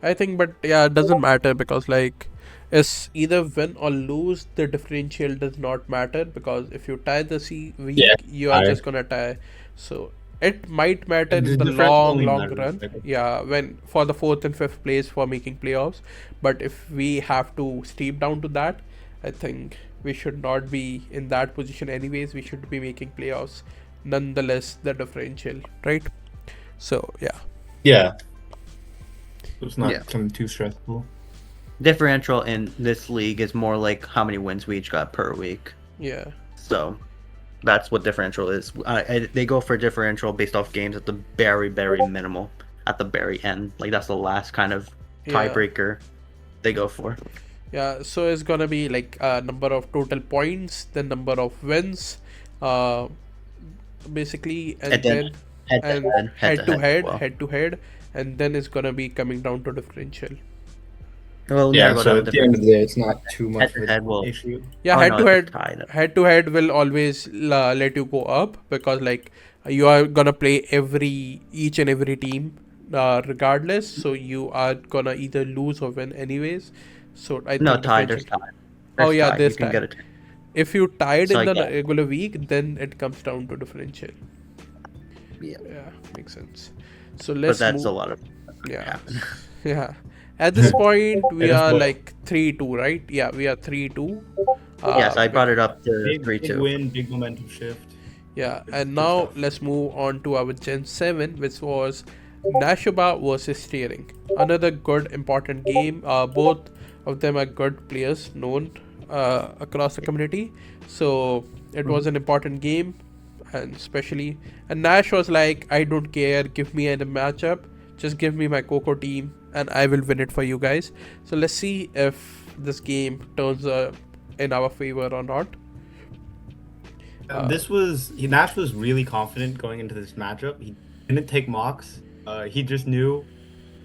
I think, but yeah, it doesn't matter, because like, it's either win or lose. The differential does not matter, because if you tie the C weak, Yeah, you are tie. just gonna tie. So it might matter The in the differential only long matters, run. like- Yeah, when for the 4th and 5th place for making playoffs. But if we have to steep down to that, I think we should not be in that position anyways. We should be making playoffs nonetheless, the differential, right? So yeah. Yeah. So it's not Yeah. something too stressful. differential in this league is more like how many wins we each got per week. Yeah. So that's what differential is. They go for differential based off games at the very, very minimal, at the very end. Like that's the last kind of Yeah. tiebreaker they go for. Yeah, so it's gonna be like number of total points, then number of wins, basically, and then head to head, well. head to head, and then it's gonna be coming down to differential. Well, Yeah, never go so down at the end of the day, it's not too much of Head-to-head will- an issue. Yeah, Oh, head no, to it's head, tied. head to head will always let you go up, because like you are gonna play each and every team regardless, so you are gonna either lose or win anyways. So I No, think tied. There's differential- tied. Oh, yeah, tied. there's You can tied. get it. If you tied So in I the get- regular week, then it comes down to differential. Yeah, Yeah, makes sense. So but let's that's a move. lot of Yeah, happen. yeah. At this point, we that's are what- like 3-2, right? Yeah, we are 3-2. Yes, I brought bec- it up to Big 3-2. win, big momentum shift. Yeah, Good- and good now stuff. let's move on to our Gen 7, which was Nashoba versus Steering. Another good, important game. Both of them are good players known across the community. So it was an important game, and especially. And Nash was like, I don't care, give me a matchup, just give me my Coco team, and I will win it for you guys. So let's see if this game turns in our favor or not. Nash was really confident going into this matchup. He didn't take mocks. He just knew.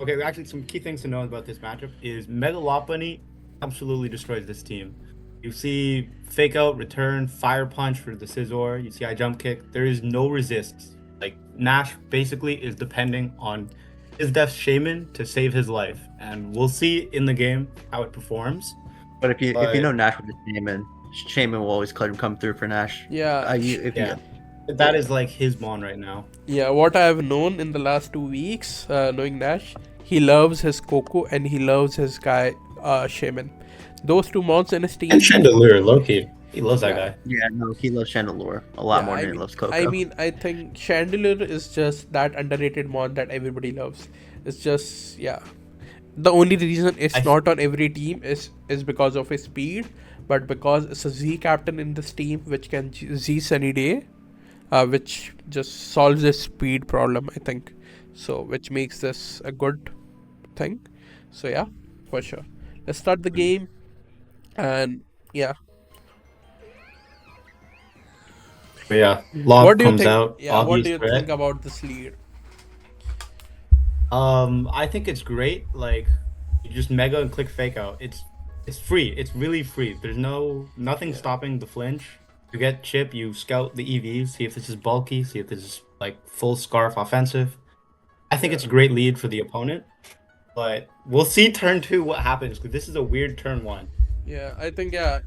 Okay, actually, some key things to know about this matchup is Mega Lopunny absolutely destroys this team. You see fake out, return, fire punch for the Scizor. You see I jump kick. There is no resist. Like Nash basically is depending on his Death Shaman to save his life, and we'll see in the game how it performs. But if you But- know Nash with the Shaman will always come through for Nash. Yeah, Yeah, that is like his mon right now. Yeah, what I have known in the last 2 weeks, knowing Nash, he loves his Coco and he loves his guy Shaman. Those two mons in his team. And Chandelier, Loki. He loves that Yeah. guy. Yeah, no, he loves Chandelure a lot more than he loves Coco. I mean, I think Chandelier is just that underrated mon that everybody loves. It's just, yeah. The only reason it's not on every team is because of his speed, but because it's a Z captain in this team which can Z any day. Which just solves this speed problem, I think. So, which makes this a good thing. So, yeah, for sure. Let's start the game. And yeah, But yeah, Lob what do you comes think? out. Yeah, what do obvious you threat. think about this lead? I think it's great. Like, you just mega and click fake out. It's free. It's really free. There's nothing stopping the flinch. You get chip. You scout the EVs. See if this is bulky. See if this is like full scarf offensive. I think it's a great lead for the opponent. But we'll see turn 2 what happens, because this is a weird turn 1. Yeah, I think, yeah,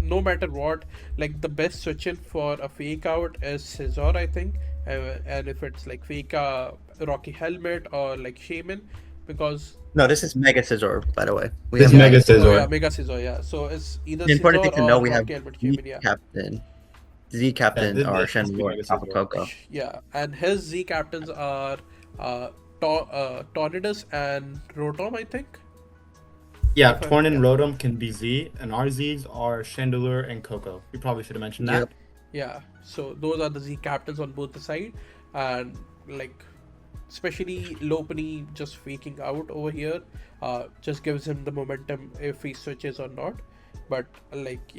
no matter what, like the best switch in for a fake out is Scizor, I think. And if it's like fake Rocky Helmet or like Shaman, because No, this is Mega Scizor, by the way. We This have Mega Oh, Scizor. yeah, Mega Scizor, yeah. So it's either The important thing Scizor to know, or we have Rocky Helmet Z Shaman, yeah. Captain. Z Captain this- are this is Chandelure Mega top of Scizor. Coco. Yeah, and his Z captains are Tornadus and Rotom, I think. Yeah, If I- Torn and yeah. Rotom can be Z, and our Zs are Chandelure and Coco. We probably should have mentioned that. Yep. Yeah, so those are the Z captains on both the side, and like especially Lopunny just faking out over here, just gives him the momentum if he switches or not. But like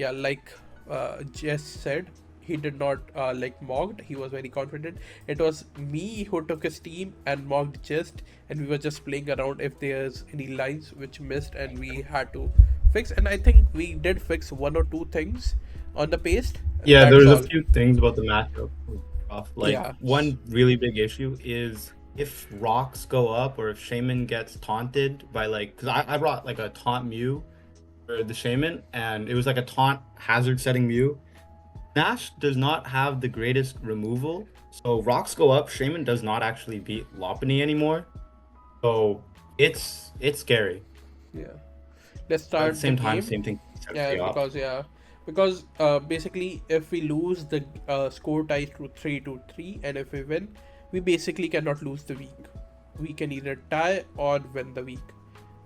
Jess said, he did not like mocked. He was very confident. It was me who took his team and mocked Jest, and we were just playing around if there's any lines which missed, and we had to fix. And I think we did fix one or two things on the paste. Yeah, That's there's all. a few things about the matchup. Like, Yeah. one really big issue is if rocks go up or if Shaman gets taunted by, like, because I brought like a taunt Mew for the Shaman, and it was like a taunt hazard setting Mew. Nash does not have the greatest removal, so rocks go up. Shaman does not actually beat Lopunny anymore, so it's scary. Yeah. Let's But start at the same time, game. same thing. Yeah, because basically if we lose the score ties to 3-3, and if we win, we basically cannot lose the week. We can either tie or win the week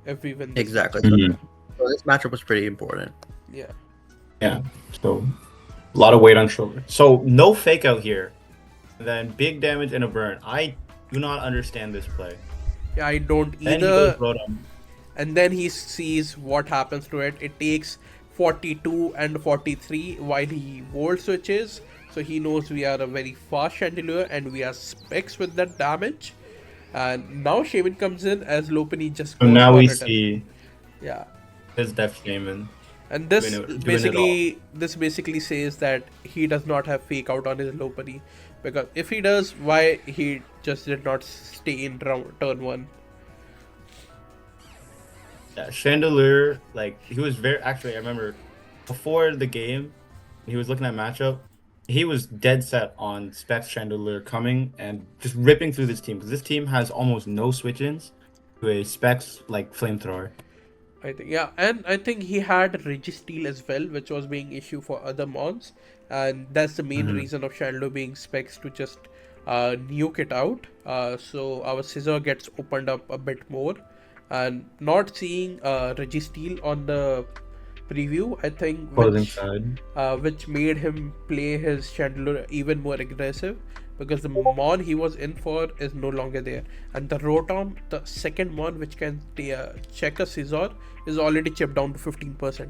if we win. This Exactly. Mhm. So this matchup was pretty important. week. Yeah. Yeah, so a lot of weight on shoulder. So no fake out here. Then big damage and a burn. I do not understand this play. Yeah, I don't Then he either. goes Rotom. And then he sees what happens to it. It takes 42 and 43 while he volt switches. So he knows we are a very fast Chandelure and we are specs with that damage. And now Shaman comes in as Lopunny just So goes now for we return. see Yeah. his Death Shaman. And this doing it basically says that he does not have fake out on his Lopunny, because if he does, why he just did not stay in turn 1? Yeah, Chandelure, like, he was very, actually, I remember before the game, he was looking at matchup, he was dead set on Specs Chandelier coming and just ripping through this team because this team has almost no switch-ins to a Specs like flamethrower. I think, yeah, and I think he had Registeel as well, which was being issue for other mons, and that's the main reason of Chandler being specs to just nuke it out. So our scissor gets opened up a bit more, and not seeing Registeel on the preview, I think, Opposing side. which made him play his Chandler even more aggressive because the mon he was in for is no longer there, and the Rotom, the second mon which can check a scissor, is already chipped down to 15%.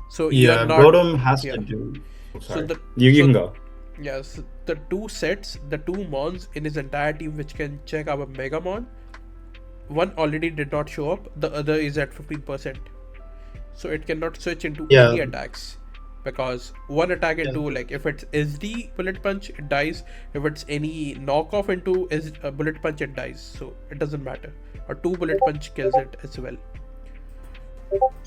So Yeah, you're not. Rotom has yeah. to do. Oh, So sorry. the you so can go. Yes, the two sets, the two mons in his entire team which can check our Megamon, one already did not show up, the other is at 15%. So it cannot switch into Yeah. any attacks. Because one attack into, like, if it's SD bullet punch, it dies. If it's any knockoff into bullet punch, it dies. So it doesn't matter. Or two bullet punch kills it as well.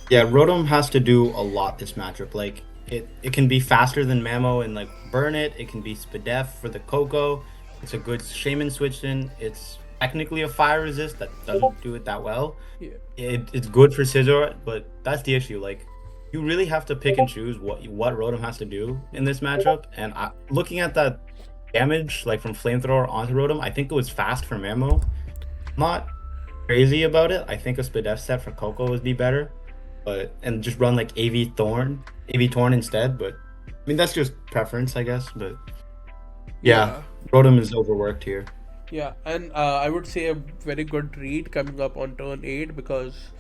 Yeah, Rotom has to do a lot this matchup. Like it can be faster than Mamo and like burn it. It can be Spadef for the Coco. It's a good Shaman switch in. It's technically a fire resist that doesn't do it that well. Yeah. It's good for Scizor, but that's the issue. Like you really have to pick and choose what Rotom has to do in this matchup. And looking at that damage like from Flamethrower onto Rotom, I think it was fast for Mamo. Not crazy about it. I think a Spadef set for Coco would be better. But and just run like AV Thorn instead. But I mean that's just preference, I guess. But yeah. Rotom is overworked here. Yeah, and I would say a very good read coming up on turn 8 because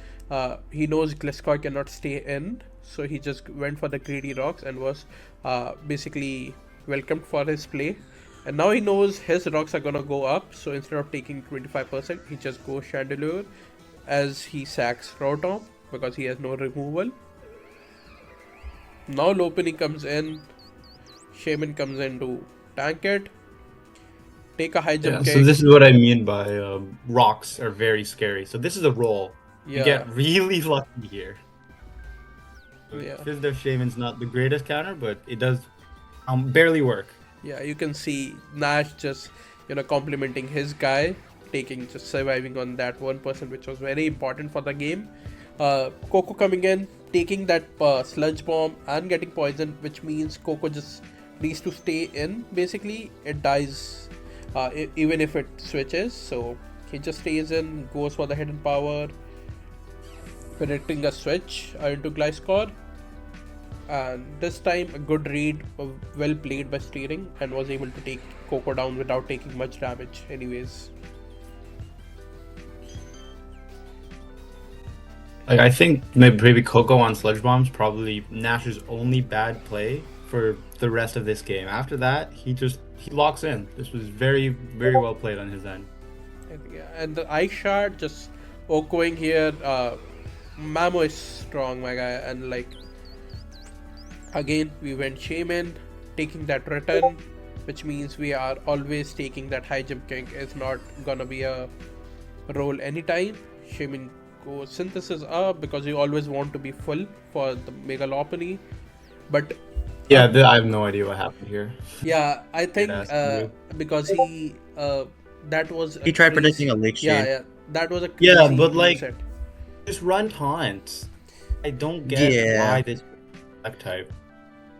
he knows Gliscor cannot stay in, so he just went for the greedy rocks and was basically welcomed for his play. And now he knows his rocks are gonna go up, so instead of taking 25%, he just goes Chandelier as he sacks Rotom because he has no removal. Now Lopunny comes in, Shaman comes in to tank it. Take a high jump kick. So this is what I mean by rocks are very scary. So this is a roll. Yeah. You get really lucky here. Yeah. Fizzdev Shaman's not the greatest counter, but it does barely work. Yeah, you can see Nash just, complimenting his guy, just surviving on that 1%, which was very important for the game. Coco coming in, taking that sludge bomb and getting poisoned, which means Coco just needs to stay in. Basically, it dies even if it switches. So he just stays in, goes for the hidden power, predicting a switch into Gliscor. And this time a good read, well played by Steering, and was able to take Coco down without taking much damage anyways. Like I think maybe Coco on Sludge Bomb's probably Nash's only bad play for the rest of this game. After that, he locks in. This was very, very well played on his end. Yeah, and the Ice Shard just Okoing here. Mamo is strong, my guy, and like again we went Shaman, taking that return, which means we are always taking that high jump kick. It's not gonna be a roll anytime. Shaman goes Synthesis up because you always want to be full for the Mega Lopunny, but yeah, I have no idea what happened here. Yeah, I think because he that was he tried predicting a leak sheet. Yeah, that was a crazy but like set. Just run taunt. I don't get why this type.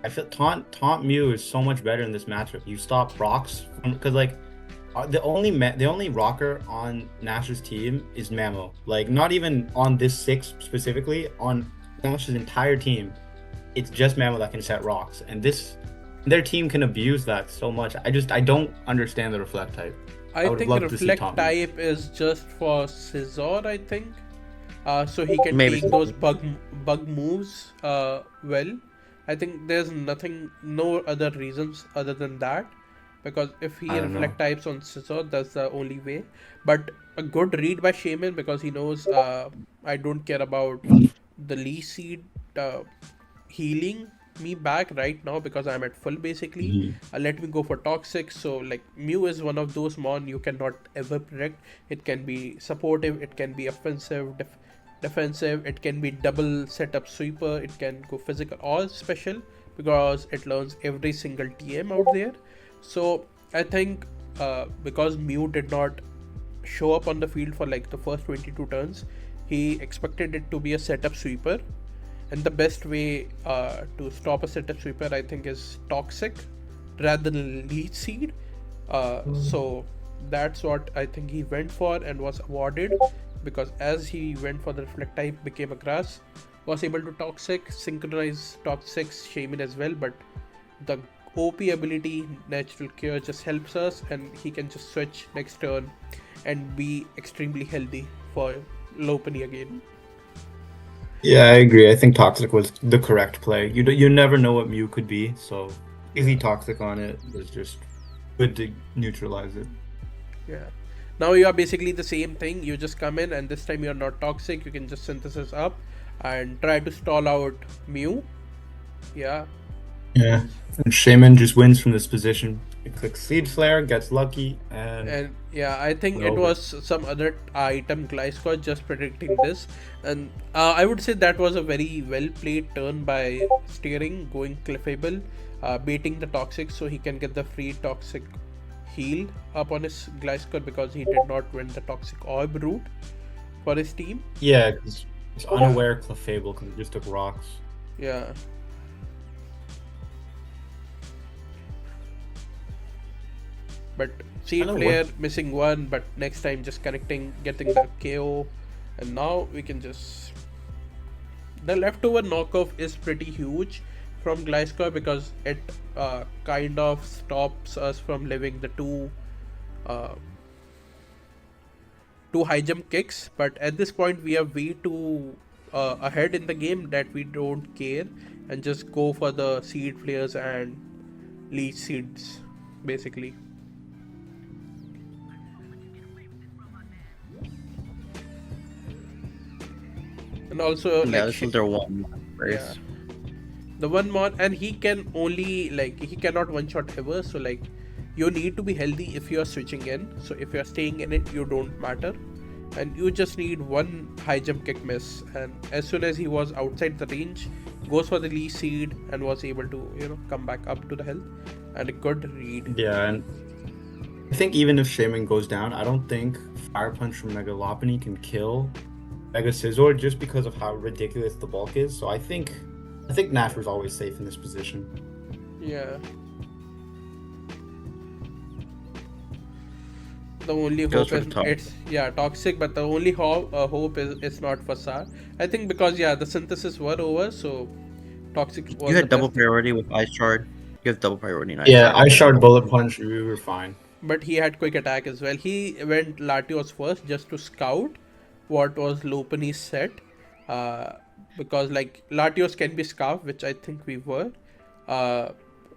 I feel taunt Mew is so much better in this matchup. You stop rocks because like the only rocker on Nash's team is Mamo. Like not even on this 6 specifically, on Nash's entire team, it's just Mamo that can set rocks, and their team can abuse that so much. I don't understand the reflect type. I think the reflect type is just for Scizor, I think. So he can take those bug moves well. I think there's no other reasons other than that, because if he reflect types on Scizor, that's the only way. But a good read by Shaman because he knows I don't care about the Lee Seed healing me back right now because I'm at full basically. Let me go for Toxic. So like Mew is one of those mon you cannot ever predict. It can be supportive, it can be offensive, defensive, it can be double setup sweeper, it can go physical or special, because it learns every single TM out there. So I think because Mew did not show up on the field for like the first 22 turns, he expected it to be a setup sweeper, and the best way to stop a setup sweeper, I think, is Toxic rather than Leech Seed. So that's what I think he went for and was awarded, because as he went for the Reflect type, became a grass, was able to Toxic, synchronize Toxic Shaman as well, but the OP ability Natural Cure just helps us, and he can just switch next turn and be extremely healthy for Lopunny again. Yeah, I agree. I think Toxic was the correct play. You never know what Mew could be, so easy Toxic on it was just good to neutralize it. Yeah. Now you are basically the same thing. You just come in, and this time you're not Toxic. You can just synthesis up and try to stall out Mew. Yeah. Yeah. And Shaman just wins from this position. He clicks Seed Flare, gets lucky, And yeah, I think it over. was some other item Gliscor just predicting this, and I would say that was a very well played turn by Steering, going Cliffable, baiting the Toxic so he can get the free Toxic heal up on his Gliscor, because he did not win the Toxic Orb route for his team. Yeah, it's unaware Clefable because it just took rocks. Yeah. But Seed Flare missing one, but next time just connecting, getting the KO, and now we can just... The leftover knockoff is pretty huge from Gliscor, because it kind of stops us from living the two high jump kicks, but at this point we are way too ahead in the game that we don't care and just go for the Seed Flares and Leech Seeds basically. And also Yeah, like this was their one race. yeah, the one more, and he can only he cannot one shot ever, so like you need to be healthy if you are switching in. So if you are staying in it, you don't matter, and you just need one high jump kick miss, and as soon as he was outside the range, goes for the Leech Seed and was able to come back up to the health, and a good read. Yeah, and I think even if Shaman goes down, I don't think Fire Punch from Mega Lopunny can kill Mega Scizor just because of how ridiculous the bulk is. So I think Nash was always safe in this position. Yeah. The only Goes hope for is the top. it's Toxic, but the only hope is it's not for Sar. I think because the synthesis were over, so Toxic was You the had double best. priority with Ice Shard. You have double priority in Ice Yeah, Shard. Ice Shard Bullet Punch, we were fine. But he had quick attack as well. He went Latios first just to scout what was Lopunny's set, because like Latios can be scarf, which I think we were,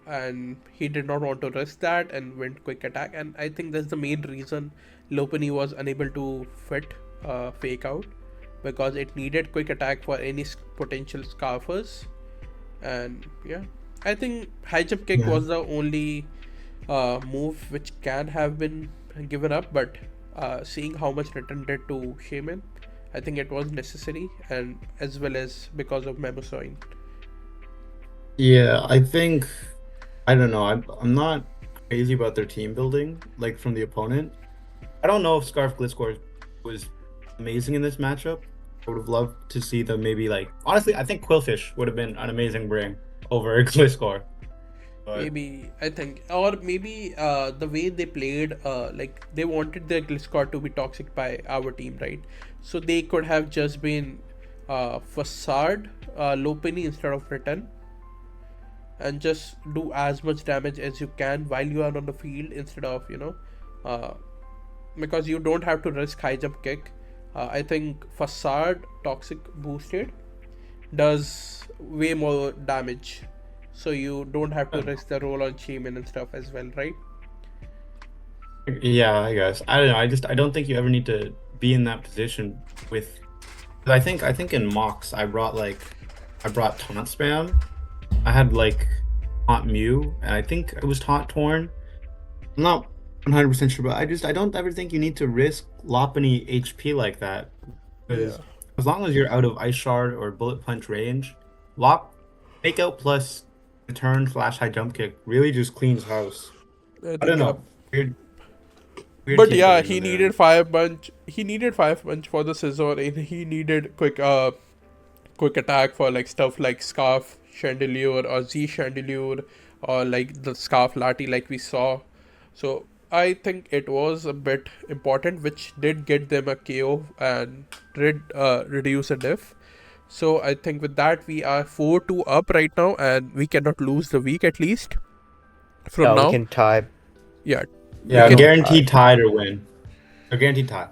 and he did not want to risk that and went quick attack, and I think that's the main reason Lopunny was unable to fit fake out, because it needed quick attack for any potential scarfers. And yeah, I think high jump kick was the only move which can have been given up, but seeing how much return did to Shaman, I think it was necessary, and as well as because of Memosoin. Yeah, I think I don't know. I'm not crazy about their team building, like from the opponent. I don't know if Scarf Gliscor was amazing in this matchup. I would have loved to see them maybe honestly, I think Quillfish would have been an amazing bring over Gliscor. But Maybe I think, or maybe the way they played, they wanted their Gliscor to be toxic by our team, right? So they could have just been Facade, Lopunny instead of Return, and just do as much damage as you can while you are on the field, instead of because you don't have to risk high jump kick. I think Facade toxic boosted does way more damage, so you don't have to risk the roll on Shaman and stuff as well, right? yeah, I guess. I don't know. I don't think you ever need to be in that position with. I think in mocks I brought taunt spam. I had taunt Mew, and I think it was taunt Torn. I'm not 100% sure, but I don't ever think you need to risk Lopunny HP like that. Because as long as you're out of Ice Shard or Bullet Punch range, Fake Out plus return flash high jump kick really just cleans house. I I don't think, yeah. know. Weird But team yeah, players he in there. needed fire punch. He needed fire punch for the scissor, and he needed quick attack for like stuff like scarf chandelier or Z chandelier or like the scarf lati like we saw. So I think it was a bit important, which did get them a KO and did reduce a diff. So I think with that we are 4-2 up right now, and we cannot lose the week at least from No, we now. can tie. Yeah, we Yeah, can. guaranteed tied or win. A guaranteed tie.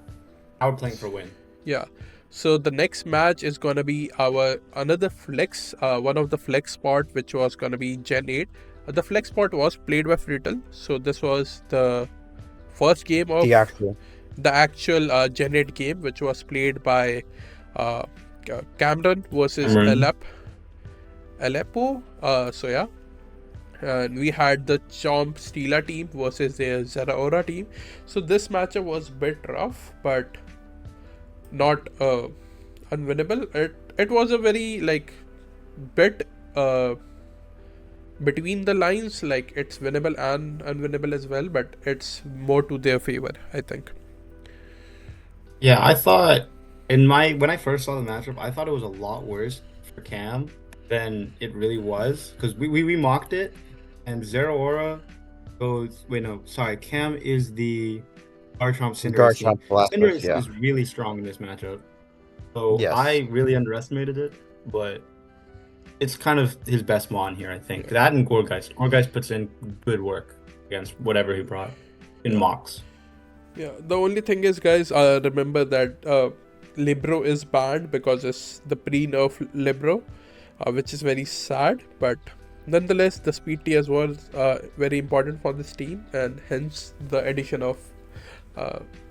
Outplaying for win. Yeah. So the next match is gonna be our another flex, one of the flex spot, which was gonna be Gen 8. The flex spot was played by Freetle. So this was the first game of The actual. Gen 8 game, which was played by uh, Cameron versus Cameron. Aleppo. So yeah. And we had the Chomp Stila team versus the Zeraora team. So this matchup was a bit rough, but not unwinnable. It was a very like bit between the lines, like it's winnable and unwinnable as well, but it's more to their favor, I think. Yeah, I thought when I first saw the matchup, I thought it was a lot worse for Cam than it really was because we mocked it, and Zeraora goes. Wait, no, sorry. Cam is the Garchomp Cinderace team. Garchomp Blastoise, Cinderace yeah. is really strong in this matchup, so Yes. I really underestimated it, but it's kind of his best mon here, I think. That and Gourgeist. Gourgeist puts in good work against whatever he brought in mocks. Yeah, the only thing is, guys, remember that Libro is banned because it's the pre-nerf Libro, which is very sad, but nonetheless the speed tiers was very important for this team, and hence the addition of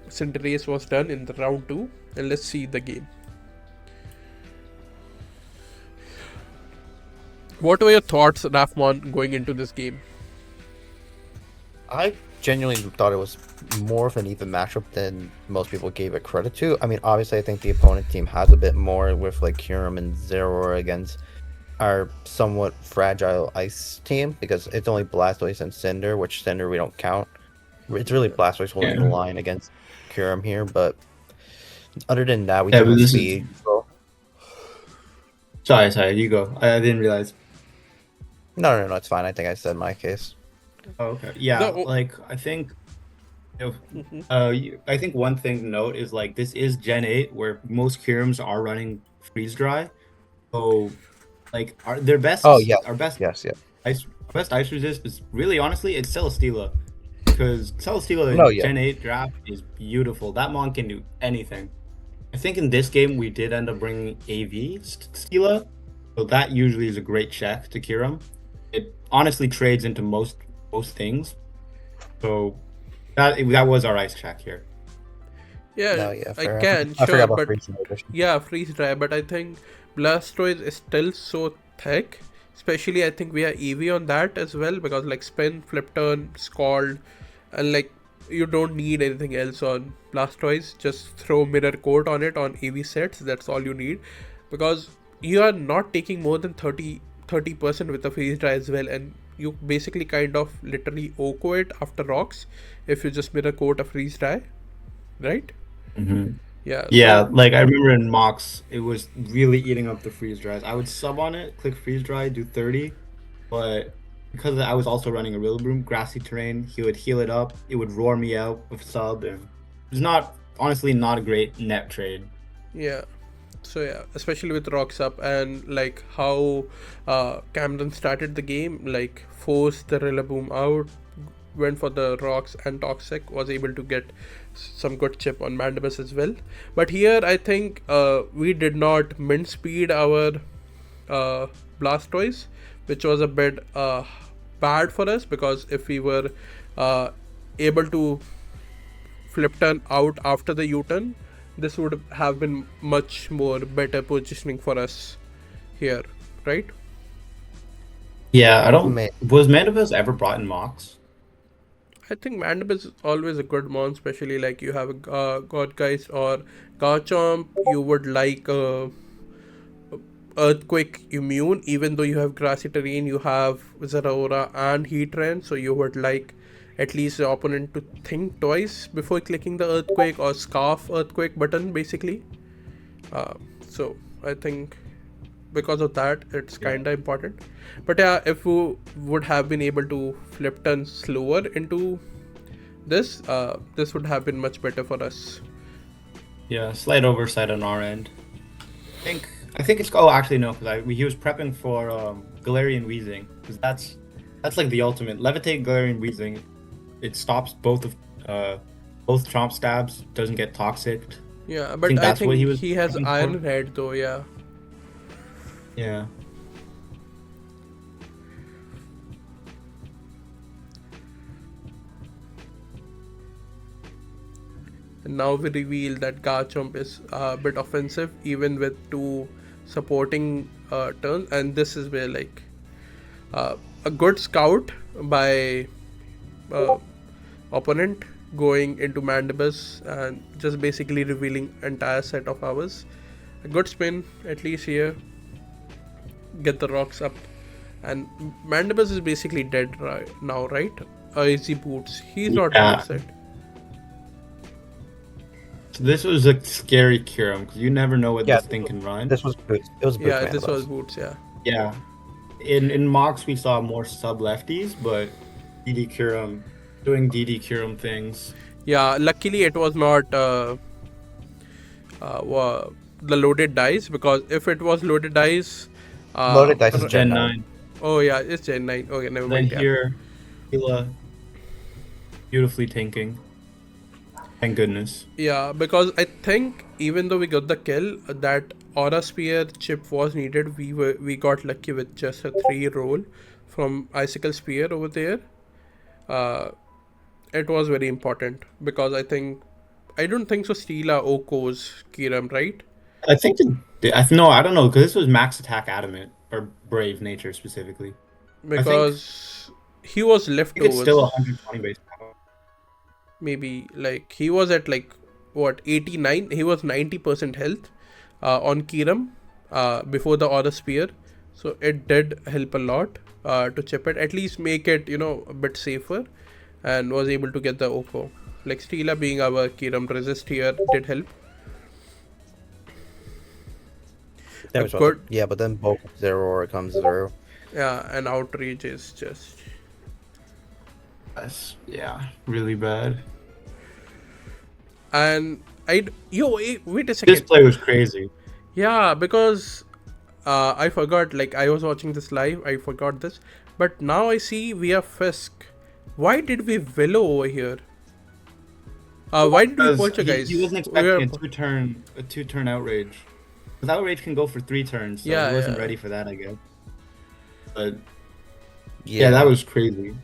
Cinderace was done in the round 2. And let's see the game. What were your thoughts, Raphmon, going into this game? I genuinely thought it was more of an even matchup than most people gave it credit to. I mean, obviously, I think the opponent team has a bit more with like Kyurem and Zeraora against our somewhat fragile ice team because it's only Blastoise and Cinder, which Cinder we don't count. It's really Blastoise holding the line against Kyurem here, but other than that, we have speed. Sorry, you go. I didn't realize. No, it's fine. I think I said my case. Oh, okay. Yeah, No. like I think I think one thing to note is like this is Gen 8 where most Kyurems are running freeze dry. So like their best Oh yeah, our best yes. ice resist is really honestly it's Celesteela. Because Celesteela in Gen 8 draft is beautiful. That mon can do anything. I think in this game we did end up bringing AV Steela. So that usually is a great check to Kyurem. It honestly trades into most things. So that was our ice check here. Yeah, I sure, forgot about but freeze. yeah, freeze dry, but I think Blastoise is still so thick. Especially, I think we are EV on that as well because like spin, flip turn, scald, and like you don't need anything else on Blastoise. Just throw mirror coat on it on EV sets. That's all you need because you are not taking more than 30% with the freeze dry as well, and you basically kind of literally OHKO it after rocks if you just mirror coat a freeze dry, right? Mm-hmm. Yeah. Yeah, So, like I remember in mocks, it was really eating up the freeze dries. I would sub on it, click freeze dry, do 30, but because I was also running a Rillaboom, grassy terrain, he would heal it up. It would roar me out with sub, and it's honestly not a great net trade. yeah. So yeah, especially with rocks up and like how Camden started the game, like forced the Rillaboom out, went for the rocks and toxic, was able to get some good chip on Mandibus as well. But here I think we did not mint speed our Blastoise, which was a bit bad for us because if we were able to flip turn out after the U-turn, this would have been much more better positioning for us here, right? Yeah, was Mandibus ever brought in mocks? I think Mandibus is always a good mon, especially like you have a Godgeist or Garchomp. You would like earthquake immune. Even though you have grassy terrain, you have Zeraora and Heatran, so you would like at least the opponent to think twice before clicking the earthquake or scarf earthquake button, basically. So I think because of that, it's kinda important. But yeah, if we would have been able to flip turn slower into this, this would have been much better for us. Yeah, slight oversight on our end. I think it's actually no, because he was prepping for Galarian Wheezing, because that's like the ultimate levitate Galarian Wheezing. It stops both chomp stabs, doesn't get toxic. Yeah, but I think he has Iron Head though. Yeah. Yeah. And now we reveal that Garchomp is a bit offensive, even with 2 supporting turns, and this is where like a good scout by opponent going into Mandibus and just basically revealing entire set of ours. A good spin at least here. Get the rocks up, and Mandibus is basically dead right now, right? Easy boots. He's not upset. So this was a scary Kyurem, because you never know what this thing can run. This was boots. It was boots. Yeah, this was boots. Yeah. Yeah. In mocks we saw more sub lefties, but DD Kyurem doing DD Kyurem things. Yeah, luckily it was not the loaded dice, because if it was loaded dice, loaded dice is Gen 9. Oh yeah, it's Gen 9. Okay, never Then mind. here, Hila beautifully tanking. Thank goodness. Yeah, because I think even though we got the kill, that Aura Spear chip was needed. We got lucky with just a 3 roll from Icicle Spear over there. It was very important, because I don't think so. Steela Oko's Kyurem, right? I think I don't know, because this was max attack adamant or brave nature specifically. Because he was leftovers. It's still 120 base power. Maybe like he was at like what 89. He was 90% health on Kyurem before the Aura Spear, so it did help a lot to chip it, at least make it a bit safer, and was able to get the Oko. Like Steela being our Kyurem resist here did help. Good. Yeah, but then bulk Zeraora comes through. Yeah, and outrage is just. Yeah, really bad. And wait a second. This play was crazy. Yeah, because I forgot. Like I was watching this live, I forgot this. But now I see we have Fisk. Why did we Willow over here? Why did we Poltergeist? He wasn't expecting a two turn outrage. Because outrage can go for 3 turns, so he wasn't ready for that, I guess. But yeah, that was crazy.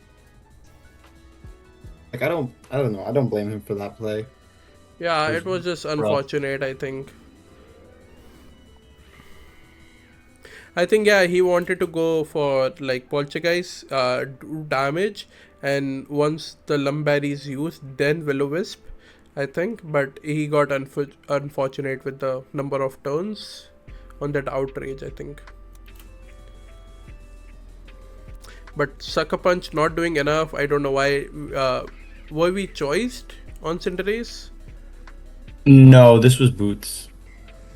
Like I don't know. I don't blame him for that play. Yeah, it was just unfortunate, I think. Yeah, he wanted to go for like Poltergeist, do damage, and once the Lumberry is used, then Will-O-Wisp, I think. But he got unfortunate with the number of turns on that outrage, I think. But Sucker Punch not doing enough. I don't know why. Were we choiced on Cinderace? No, this was Boots.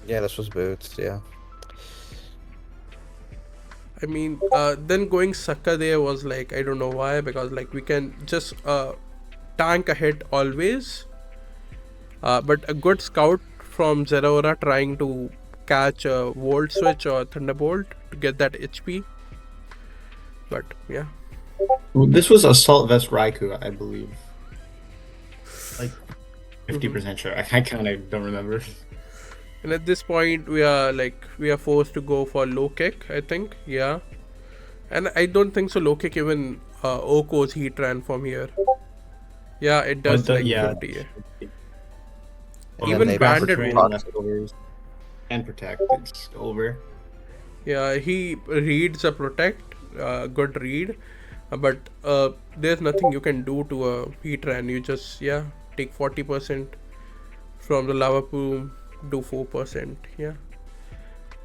Yeah, this was Boots, yeah. I mean, then going Sucker there was like, I don't know why, because like we can just tank a hit always. But a good scout from Zeraora trying to catch a Volt Switch or Thunderbolt to get that HP. But yeah. This was Assault Vest Raikou, I believe. Like 50% sure. I kind of don't remember. And at this point, we are forced to go for low kick, I think. Yeah. And I don't think so low kick even Oko's Heatran from here. Yeah, it does like 50. Even banded leftovers and protect. It's over. Yeah, he reads a protect. Good read. But there's nothing you can do to a Heatran. You just take 40% from the Lava Plume, do 4%. Yeah.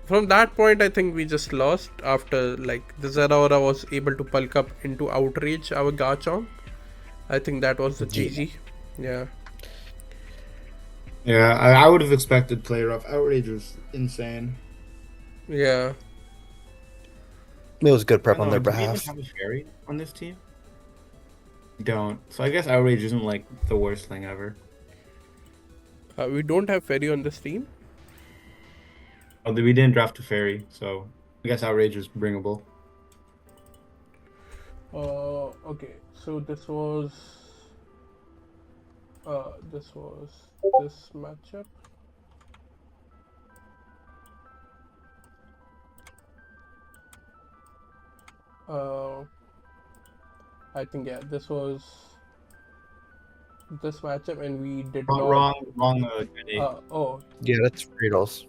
from that point, I think we just lost after like the Zeraora was able to bulk up into Outrage our Garchomp. I think that was the GG. Yeah. Yeah, I would have expected play rough. Outrage was insane. Yeah. It was good prep I on don't their know, do we even behalf. have a fairy on this team? We don't. So I guess Outrage isn't like the worst thing ever. We don't have Fairy on this team. Oh, we didn't draft a fairy, so I guess Outrage is bringable. Okay. So this was this matchup. I think yeah, this was this matchup, and we did not. Wrong. Oh, Yeah, that's Freetles.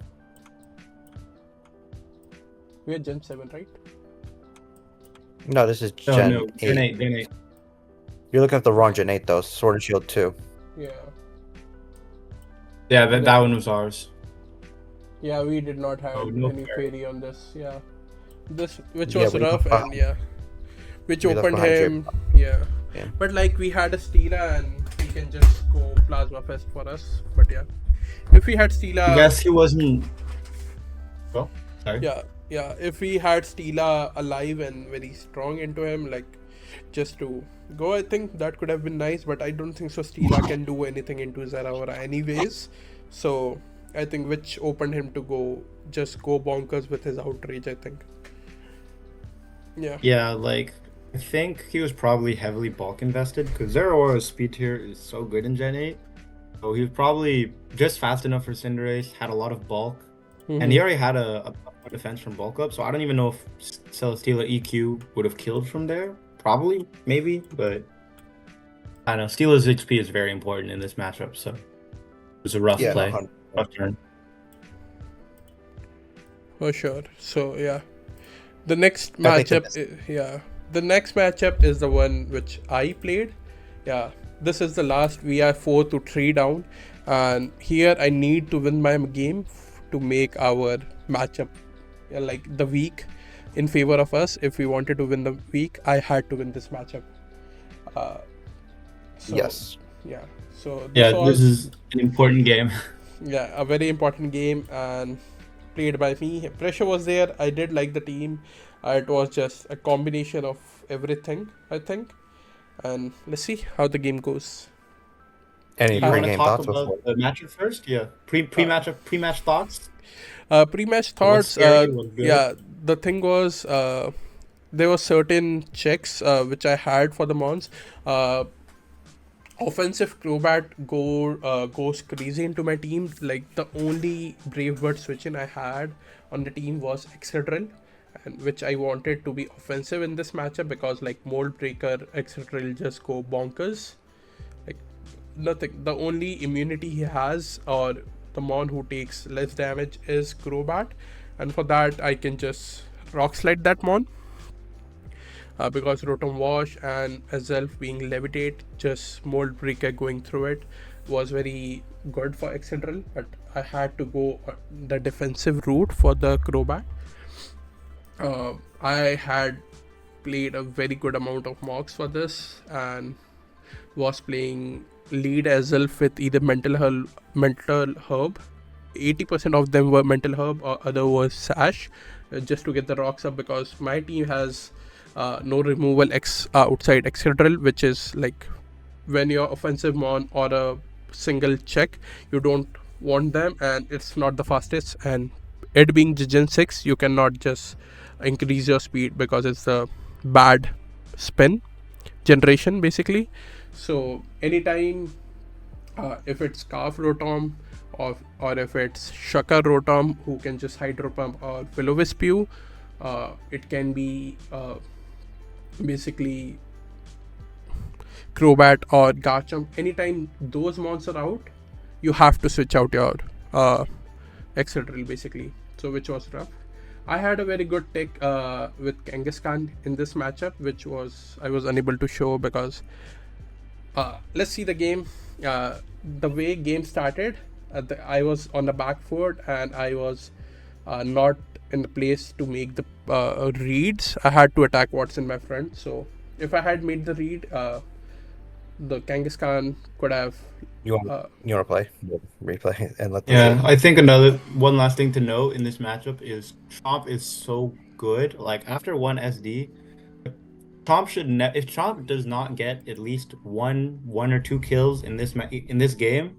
we are Gen 7, right? No, this is Oh, Gen no, 8. Gen 8, Gen 8. You're looking at the wrong Gen 8 though. Sword and Shield 2. Yeah. Yeah, that one was ours. Yeah, we did not have no any fairy. fairy on this. Yeah, this which Yeah, was we rough, left and yeah, which we left opened behind him. Yeah. Yeah. But like we had a Steela, and he can just go Plasma Fest for us. But yeah, if we had Steela, I guess he wasn't. Well, sorry. yeah, if we had Steela alive and very strong into him, like just to go, I think that could have been nice. But I don't think so. Steela can do anything into Zeraora anyways. So I think which opened him to go bonkers with his Outrage, I think. Yeah. Yeah, like I think he was probably heavily bulk invested because Zeraora's speed tier is so good in Gen 8. So he was probably just fast enough for Cinderace, had a lot of bulk, and he already had a defense from bulk up. So I don't even know if Celesteela EQ would have killed from there. Probably, maybe, but I don't know. Steela's HP is very important in this matchup, so it was a rough play. 100%. Rough turn. For sure. So yeah, the next That makes matchup, the next matchup is the one which I played. Yeah, this is the last. We are 4-3 down, and here I need to win my game to make our matchup like the week in favor of us. If we wanted to win the week, I had to win this matchup. Yes. Yeah. So This is an important game. Yeah, a very important game, and played by me. Pressure was there. I did like the team. It was just a combination of everything, I think. And let's see how the game goes. Any You want to pre-game talk thoughts about before? the matchup first? Yeah, pre-match thoughts. Pre-match thoughts. scary, what's good? Yeah, the thing was, there were certain checks which I had for the mons. Offensive Crobat goes crazy into my team. Like the only Brave Bird switch-in I had on the team was Excadrill, and which I wanted to be offensive in this matchup because like Mold Breaker, Excadrill just go bonkers. Like nothing. The only immunity he has, or the mon who takes less damage, is Crobat, and for that I can just Rock Slide that mon. Because Rotom Wash and Azelf being Levitate, just Mold Breaker going through it was very good for Excadrill, but I had to go the defensive route for the Crobat. I had played a very good amount of mocks for this and was playing lead Azelf with either Mental Herb. 80% of them were Mental Herb, or other was Sash, just to get the rocks up, because my team has no removal outside Excadrill, which is like when you're offensive mon or a single check, you don't want them, and it's not the fastest, and it being Gen 6, you cannot just increase your speed because it's a bad spin generation basically. So anytime if it's Scarf Rotom or if it's Shaka Rotom who can just Hydro Pump, or Will-O-Wisp you, it can be basically Crobat or Garchomp. Anytime those mons are out, you have to switch out your Excadrill basically. So which was rough. I had a very good tech with Kangaskhan in this matchup, which was I was unable to show because let's see the game. The way game started, I was on the back foot and I was not in the place to make the reads. I had to attack what's in my front. So if I had made the read, the Kangaskhan could have. You want to play? We'll replay and let the Yeah, I think one last thing to note in this matchup is Chomp is so good. Like after one SD, Chomp if Chomp does not get at least one or two kills in this game,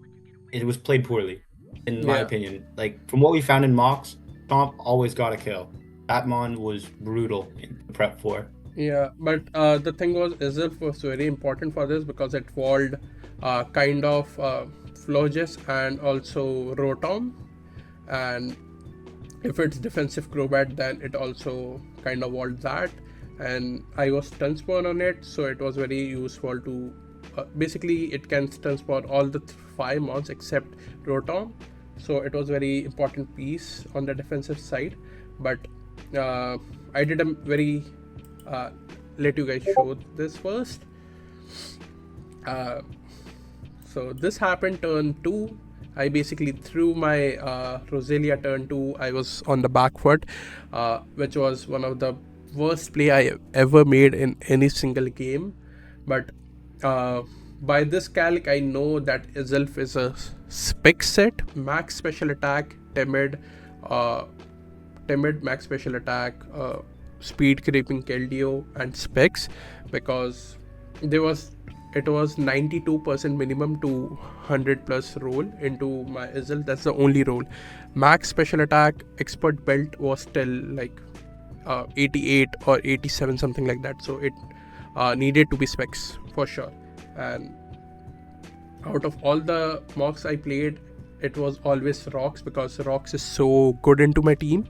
it was played poorly, in my opinion. Like from what we found in mocks, Chomp always got a kill. Raphmon was brutal in prep 4. Yeah, but the thing was, Izzif was very important for this because it walled kind of Florges and also Rotom, and if it's defensive Crobat, then it also kind of walled that. And I was stun spawn on it, so it was very useful to basically it can stun spawn all the 5 mons except Rotom, so it was very important piece on the defensive side. But I did a very let you guys show this first. So this happened turn 2. I basically threw my Roselia turn 2. I was on the back foot, which was one of the worst play I ever made in any single game. But by this calc, I know that Izzilf is a spec set, max special attack, timid, max special attack, speed creeping Keldeo and specs, because it was 92% minimum to 100 plus roll into my Izzil. That's the only roll. Max special attack expert belt was still like 88 or 87, something like that, so it needed to be specs for sure. And out of all the mocks I played, it was always Rocks, because Rocks is so good into my team,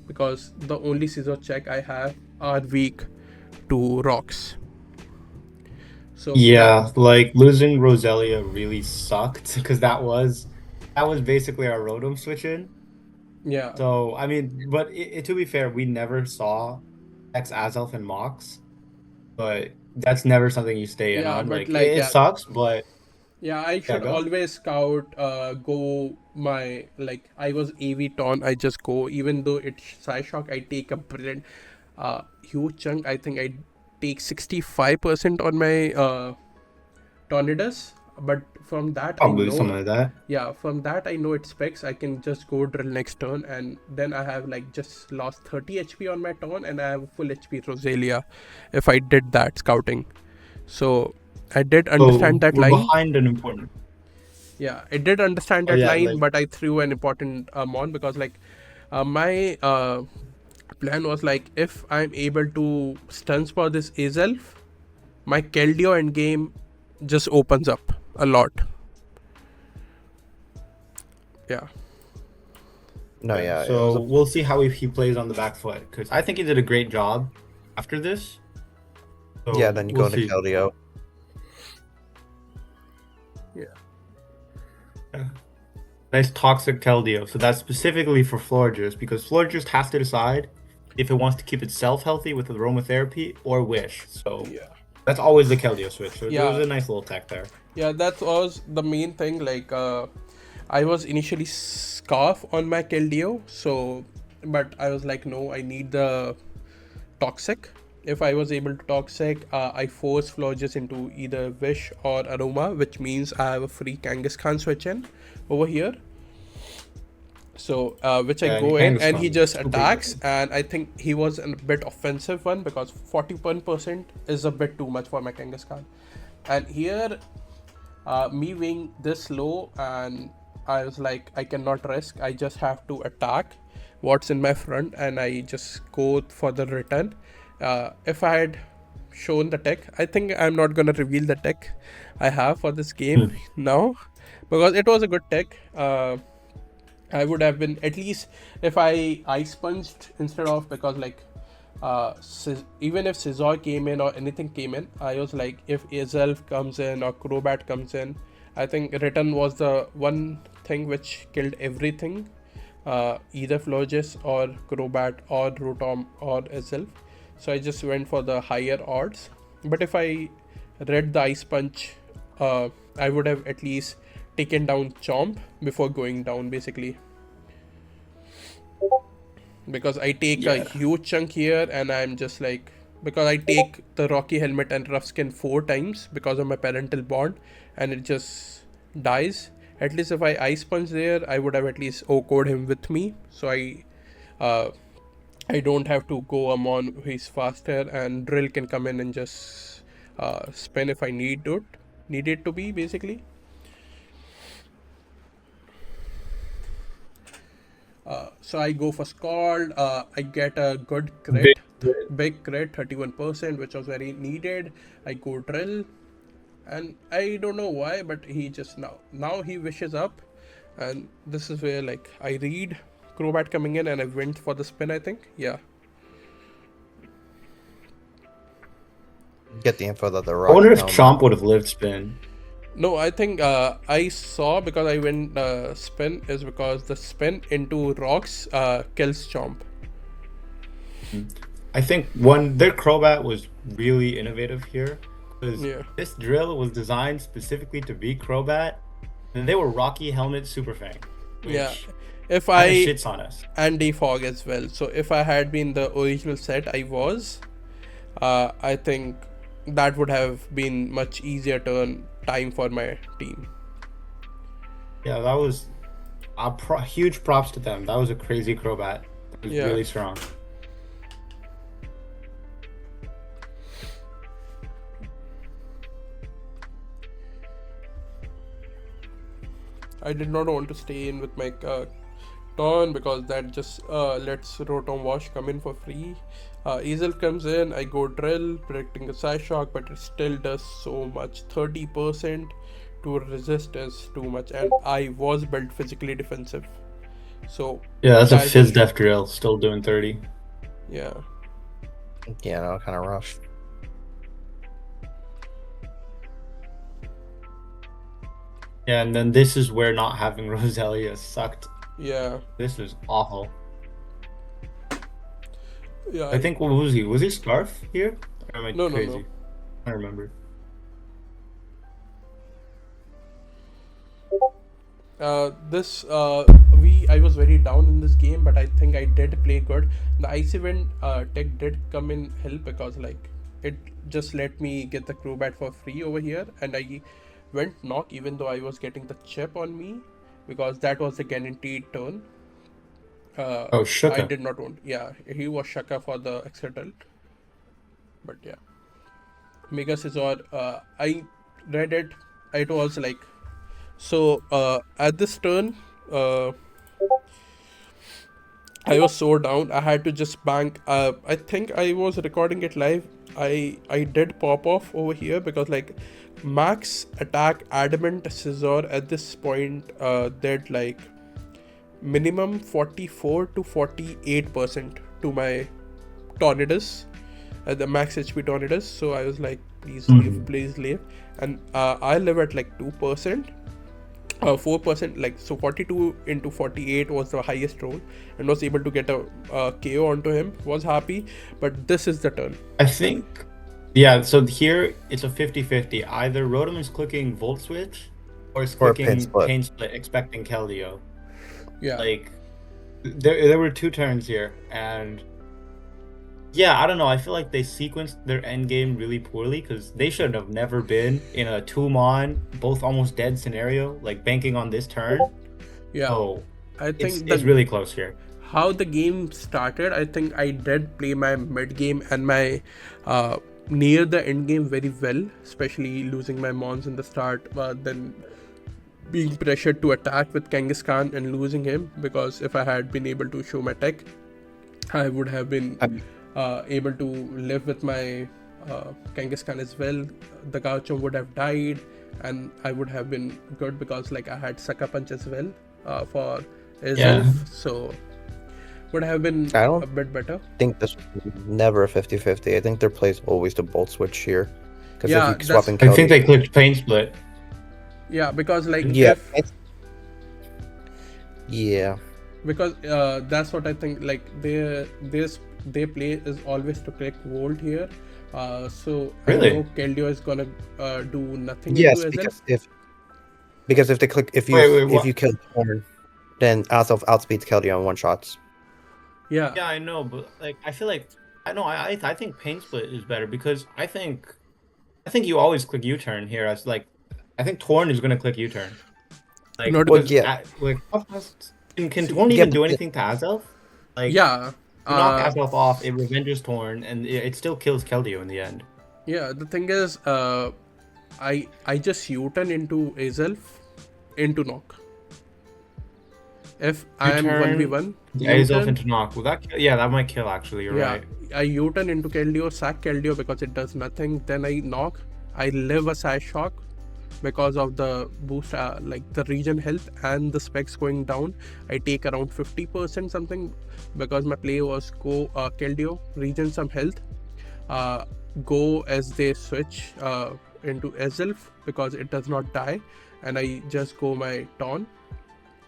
because the only scissor check I have are weak to Rocks. So yeah, like losing Roselia really sucked because that was basically our Rotom switch in. Yeah. So I mean, but to be fair, we never saw X Azelf and Mox, but that's never something you stay in on. But Like it sucks, but yeah, I should always scout, go my, like, I was AV Ton, I just go, even though it's Psyshock, I take a brilliant, huge chunk. I think I take 65% on my Tornadus, but from that probably I know, something like that. Yeah, from that I know it's specs. I can just go drill next turn, and then I have like just lost 30 HP on my turn, and I have full HP Roselia if I did that scouting. So I did understand that line. Behind an important. Yeah, I did understand that line, but I threw an important mon, because like my plan was like, if I'm able to stun spot this Azelf, my Keldeo end game just opens up a lot. Yeah. No, yeah. So we'll see how he plays on the back foot, because I think he did a great job after this. So yeah, then you go into Keldeo. Yeah. Nice toxic Keldeo. So that's specifically for Florges, because Florges has to decide if it wants to keep itself healthy with aromatherapy or Wish. So that's always the Keldeo switch. So it was a nice little tech there. Yeah, that was the main thing. Like I was initially Scarf on my Keldeo, so but I was like, no, I need the toxic. If I was able to toxic, I force Florges into either Wish or Aroma, which means I have a free Kangaskhan switch in over here. So which I go in, and he just attacks, and I think he was a bit offensive one, because 41% is a bit too much for my Kangaskhan. And here me being this low, and I was like, I cannot risk, I just have to attack what's in my front, and I just go for the return. If I had shown the tech, I think I'm not gonna reveal the tech I have for this game now, because it was a good tech. I would have been, at least if I ice punched instead of, because like even if Scizor came in or anything came in, I was like, if Azelf comes in or Crobat comes in, I think return was the one thing which killed everything, either Florges or Crobat or Rotom or Azelf. So I just went for the higher odds. But if I read the ice punch, I would have at least taken down Chomp before going down, basically. because I take a huge chunk here, and I'm just like, because I take the Rocky Helmet and Rough Skin 4 times because of my parental bond, and it just dies. At least if I Ice Punch there, I would have at least OHKO'd him with me, so I don't have to go Amon who is faster, and Drill can come in and just spin if I need it to be, basically. So I go for Scald. I get a good crit, big crit, 31%, which was very needed. I go Drill, and I don't know why, but he just now he wishes up, and this is where like I read Crobat coming in, and I went for the spin, I think. Yeah. Get the info that the I rock. wonder if Chomp would have lived spin. No, I think I saw, because I went spin is because the spin into rocks kills Chomp. I think their Crobat was really innovative here, because this drill was designed specifically to be Crobat, and they were Rocky Helmet Super Fang. Yeah. If I shits on us. And Defog as well. So if I had been the original set I was, I think that would have been much easier time for my team. Yeah, that was huge props to them. That was a crazy Crobat. It was really strong. I did not want to stay in with my turn, because that just lets Rotom Wash come in for free. Easel comes in, I go Drill, predicting a Psy Shock, but it still does so much. 30% to resist is too much, and I was built physically defensive. So yeah, that's a Fizz Def Drill, still doing 30. Yeah. Yeah, no, kind of rough. Yeah, and then this is where not having Roselia sucked. Yeah. This is awful. Yeah. I think, what was he? Was he Scarf here? Or am I No, crazy? no. I don't remember. I was very down in this game, but I think I did play good. The Icy Wind tech did come in help, because like it just let me get the Crobat for free over here, and I went knock even though I was getting the chip on me, because that was the guaranteed turn. Shuka. I did not want. Yeah, he was Shaka for the Exetel. But yeah, Mega Scizor. I read it. It was like, so at this turn, I was so down. I had to just bank. I think I was recording it live. I did pop off over here, because like max attack Adamant Scizor at this point did like minimum 44 to 48% to my Tornadus, the max HP Tornadus. So I was like, please leave. And I live at like 2%, 4%, like, so 42 into 48 was the highest roll, and was able to get a KO onto him. Was happy, but this is the turn. I think, yeah, so here it's a 50-50. Either Rotom is clicking Volt Switch, or is clicking Pain Split, expecting Keldeo. Yeah. Like, there were two turns here, and yeah, I don't know. I feel like they sequenced their end game really poorly, because they should have never been in a 2-mon, both almost dead scenario, like banking on this turn. Yeah. So I think it's really close here. How the game started, I think I did play my mid game and my near the end game very well, especially losing my Mons in the start, but then being pressured to attack with Kangaskhan and losing him, because if I had been able to show my tech, I would have been able to live with my Kangaskhan as well. The Gauchum would have died, and I would have been good, because like I had Sucker Punch as well for Elf, so would have been a bit better. I think this was never a 50-50. I think their play's always the Bolt Switch here. Because Yeah, if you swap in I think they clicked Pain Split. Yeah, because like because that's what I think. Like their play is always to click Volt here. So really? I know Keldeo is gonna do nothing. Yes, because if they click, if you kill Torn, then outspeeds Keldeo in one shots. Yeah. Yeah, I know, but like I feel like I think Pain Split is better because I think you always click U-turn here as like I think Torn is gonna click U-turn. Like Not Well, because yeah, like can see. Torn yeah, even but do anything to Azelf? Like Yeah. you knock Uh. Azelf off, it revenges Torn, and it still kills Keldeo in the end. Yeah. The thing is, I just U-turn into Azelf into knock. If I am U-turn 1v1, Azelf U-turn. into knock. Will that kill? Yeah, that might kill actually, you're Yeah, right. I U-turn into Keldeo, sack Keldeo because it does nothing. Then I knock. I live a side shock because of the boost, like the regen health and the specs going down. I take around 50% something because my play was go Keldeo, regen some health, uh, go as they switch into Ezelf because it does not die, and I just go my Taunt,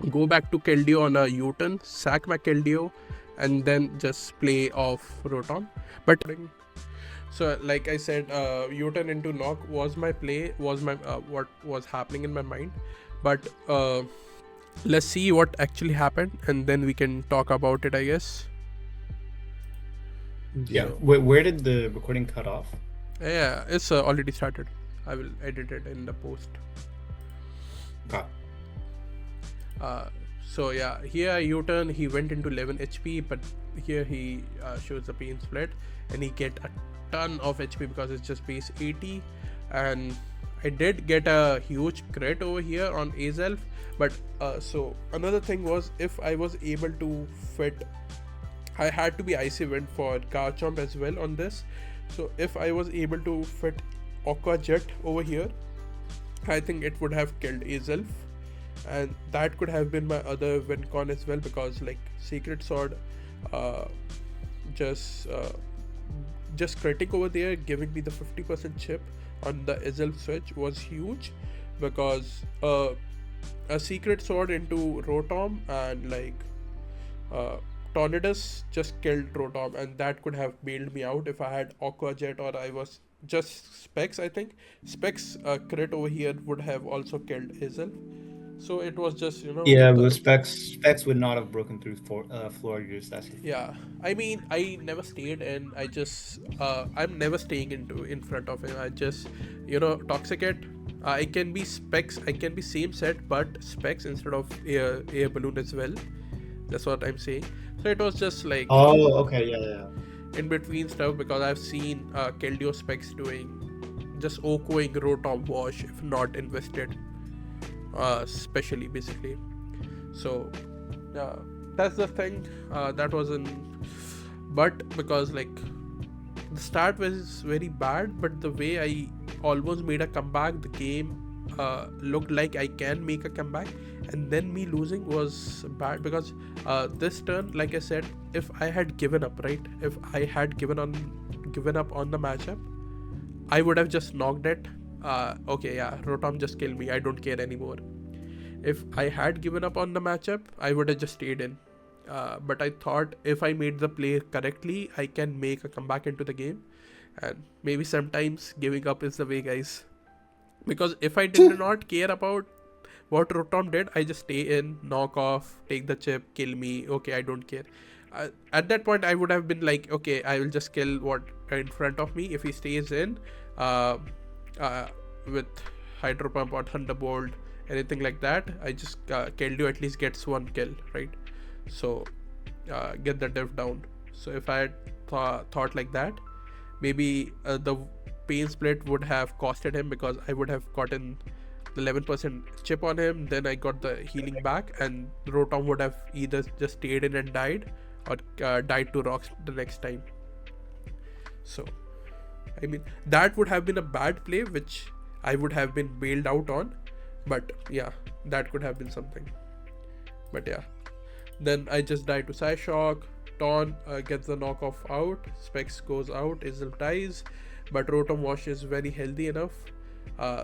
go back to Keldeo on a U-turn, sack my Keldeo, and then just play off Rotom. But so, like I said, U-turn into knock was my play, was my what was happening in my mind. But let's see what actually happened, and then we can talk about it, I guess. Yeah. So, Where did the recording cut off? yeah, it's already started. I will edit it in the post. Okay. So yeah, here U-turn, he went into 11 HP, but here he shows the pain split, and he get a ton of HP because it's just base 80, and I did get a huge crit over here on Azelf. But so another thing was, if I was able to fit, I had to be Icy Wind for Garchomp as well on this. So if I was able to fit Aqua Jet over here, I think it would have killed Azelf, and that could have been my other win con as well, because like Secret Sword uh, just critting over there, giving me the 50% chip on the Azelf switch was huge, because a Secret Sword into Rotom and like Tornadus just killed Rotom, and that could have bailed me out if I had Aqua Jet, or I was just Specs. I think Specs crit over here would have also killed Hazel. So it was just, Yeah, the, but specs would not have broken through floor use. That's yeah. I mean, I never stayed in. I just I'm never staying in front of him. I just toxic it. I can be Specs. I can be same set, but Specs instead of air balloon as well. That's what I'm saying. So it was just like Oh, okay, yeah. in between stuff, because I've seen Keldeo Specs doing just OKOing Rotom Wash if not invested, especially basically. So that's the thing. That was in, but because like the start was very bad, but the way I almost made a comeback, the game looked like I can make a comeback, and then me losing was bad, because this turn, like I said, if I had given up, right, if I had given up on the matchup, I would have just knocked it. Okay, yeah, Rotom just killed me, I don't care anymore. If I had given up on the matchup, I would have just stayed in. But I thought if I made the play correctly, I can make a comeback into the game. And maybe sometimes giving up is the way, guys. Because if I did not care about what Rotom did, I just stay in, knock off, take the chip, kill me. Okay, I don't care. At that point, I would have been like, okay, I will just kill what in front of me. If he stays in with Hydro Pump or Thunderbolt, anything like that, I just Keldeo at least gets one kill, right? So get the div down. So if I had thought like that, maybe the pain split would have costed him, because I would have gotten the 11% chip on him, then I got the healing back, and Rotom would have either just stayed in and died, or died to rocks the next time. So I mean, that would have been a bad play, which I would have been bailed out on. But yeah, that could have been something. But yeah, then I just die to Psyshock. Taunt gets the knockoff out. Specs goes out. Izzle dies. But Rotom Wash is very healthy enough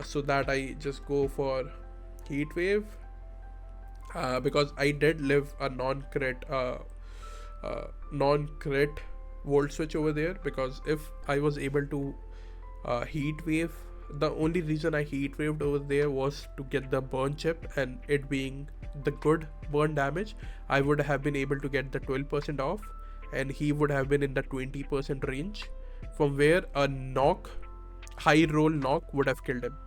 so that I just go for Heat Wave, because I did live a non-crit Volt Switch over there, because if I was able to Heat Wave, the only reason I heat waved over there was to get the burn chip, and it being the good burn damage, I would have been able to get the 12% off, and he would have been in the 20% range, from where a high roll knock would have killed him.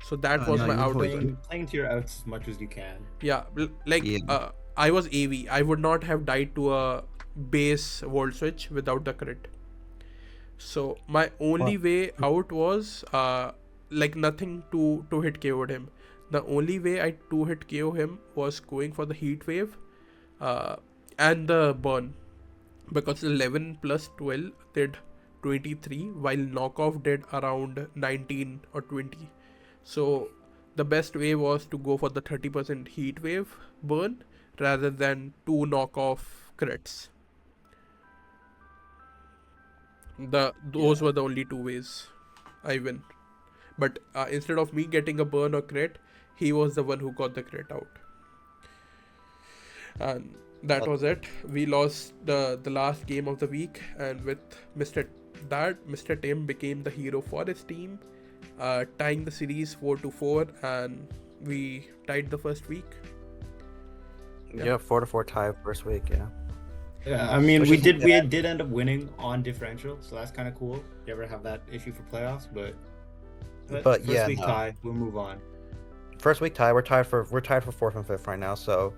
So that was no, my you out. usually- Playing to your outs as much as you can. Yeah, like Yeah. I was AV. I would not have died to a base world switch without the crit. So my only way out was like nothing to hit KO'd him. The only way I 2-hit KO him was going for the heat wave and the burn, because 11 plus 12 did 23, while knockoff did around 19 or 20. So the best way was to go for the 30% heat wave burn rather than 2 knockoff crits. Those were the only 2 ways I win. But instead of me getting a burn or crit, he was the one who got the crit out. And that was it. We lost the last game of the week, and with MrTimbb became the hero for his team, tying the series 4-4, and we tied the first week. Yeah, 4-4 tie first week. Yeah. Yeah, I mean, Which we isn't did end up winning on differential, so that's kind of cool. You ever have that issue for playoffs, but But first yeah, week no. tie, we'll move on. First week tie. We're tied for 4th and 5th right now. So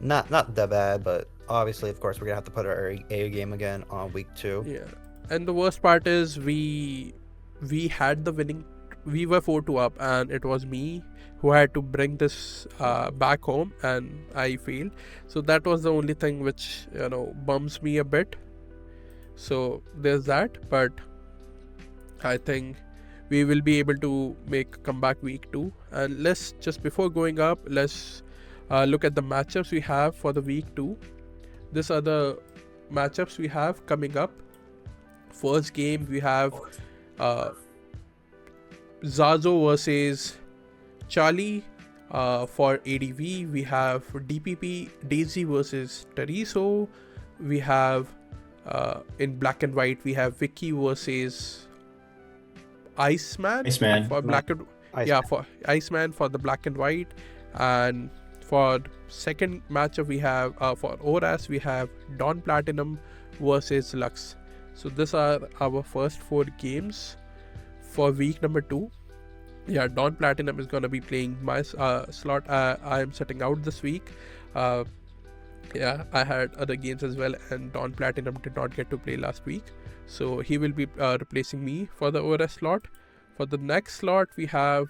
not that bad, but obviously, of course, we're gonna have to put our A game again on week 2. Yeah, and the worst part is we had the winning. We were 4-2 up, and it was me who had to bring this back home, and I failed. So that was the only thing which bums me a bit. So there's that, but I think we will be able to make a comeback week 2. And let's just, before going up, let's look at the matchups we have for the week 2. These are the matchups we have coming up. First game we have Zazo versus Charlie. For ADV we have DPP Dazey versus Tariso. We have in black and white we have Vicky versus Iceman. For black and for Iceman for the black and white. And for second matchup we have for ORAS we have Dawn Platinum versus Lux. So these are our first 4 games for week number 2. Yeah, Dawn Platinum is gonna be playing my slot. I am setting out this week. Yeah, I had other games as well, and Dawn Platinum did not get to play last week, so he will be replacing me for the ORS slot. For the next slot, we have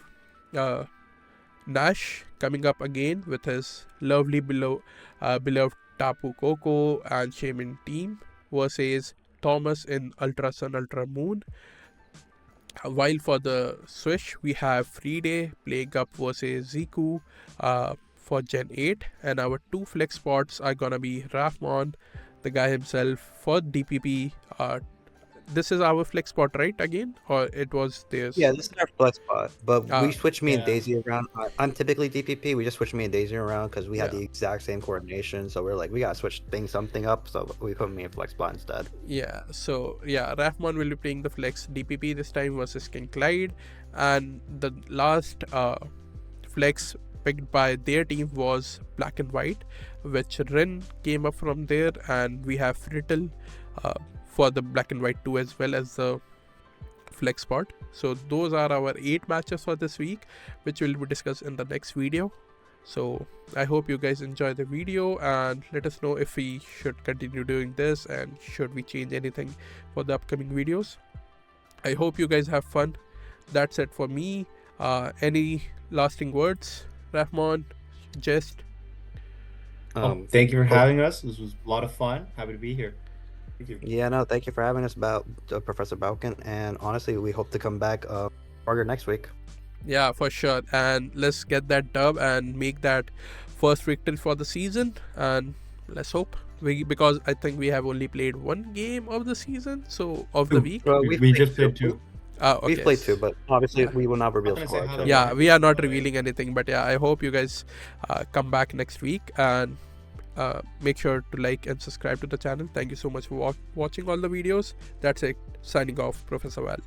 Nash coming up again with his lovely beloved Tapu Koko and Shaman team versus Thomas in Ultra Sun Ultra Moon. While for the Swish, we have Freeday playing up versus Ziku for Gen 8, and our 2 flex spots are gonna be Raphmon, the guy himself, for DPP. This is our flex spot, right? Again, or it was theirs? Yeah, this is our flex spot, but we switched me and yeah. Dazey around. I'm typically DPP. We just switched me and Dazey around because we had Yeah. the exact same coordination. So we're like, we gotta switch something up. So we put me in flex spot instead. Yeah, so yeah, Raphmon will be playing the flex DPP this time versus King Clyde, and the last flex picked by their team was black and white, which Rin came up from there, and we have Freetle for the black and white 2 as well as the flex spot. So those are our 8 matches for this week, which will be discussed in the next video. So I hope you guys enjoy the video, and let us know if we should continue doing this and should we change anything for the upcoming videos. I hope you guys have fun. That's it for me. Any lasting words, Raphmon? Just Thank you for having us. This was a lot of fun. Happy to be here. Thank you. Yeah, no, thank you for having us about Professor Valcon, and honestly, we hope to come back harder next week. yeah, for sure. And let's get that dub and make that first victory for the season. And let's hope because I think we have only played 1 game of the season, so of the week. We just played 2. Okay. We've played 2, but obviously we will not reveal I'm gonna say score. how so- the- Yeah, we are not revealing anything, but yeah, I hope you guys come back next week, and make sure to like and subscribe to the channel. Thank you so much for watching all the videos. That's it. Signing off, Professor Val.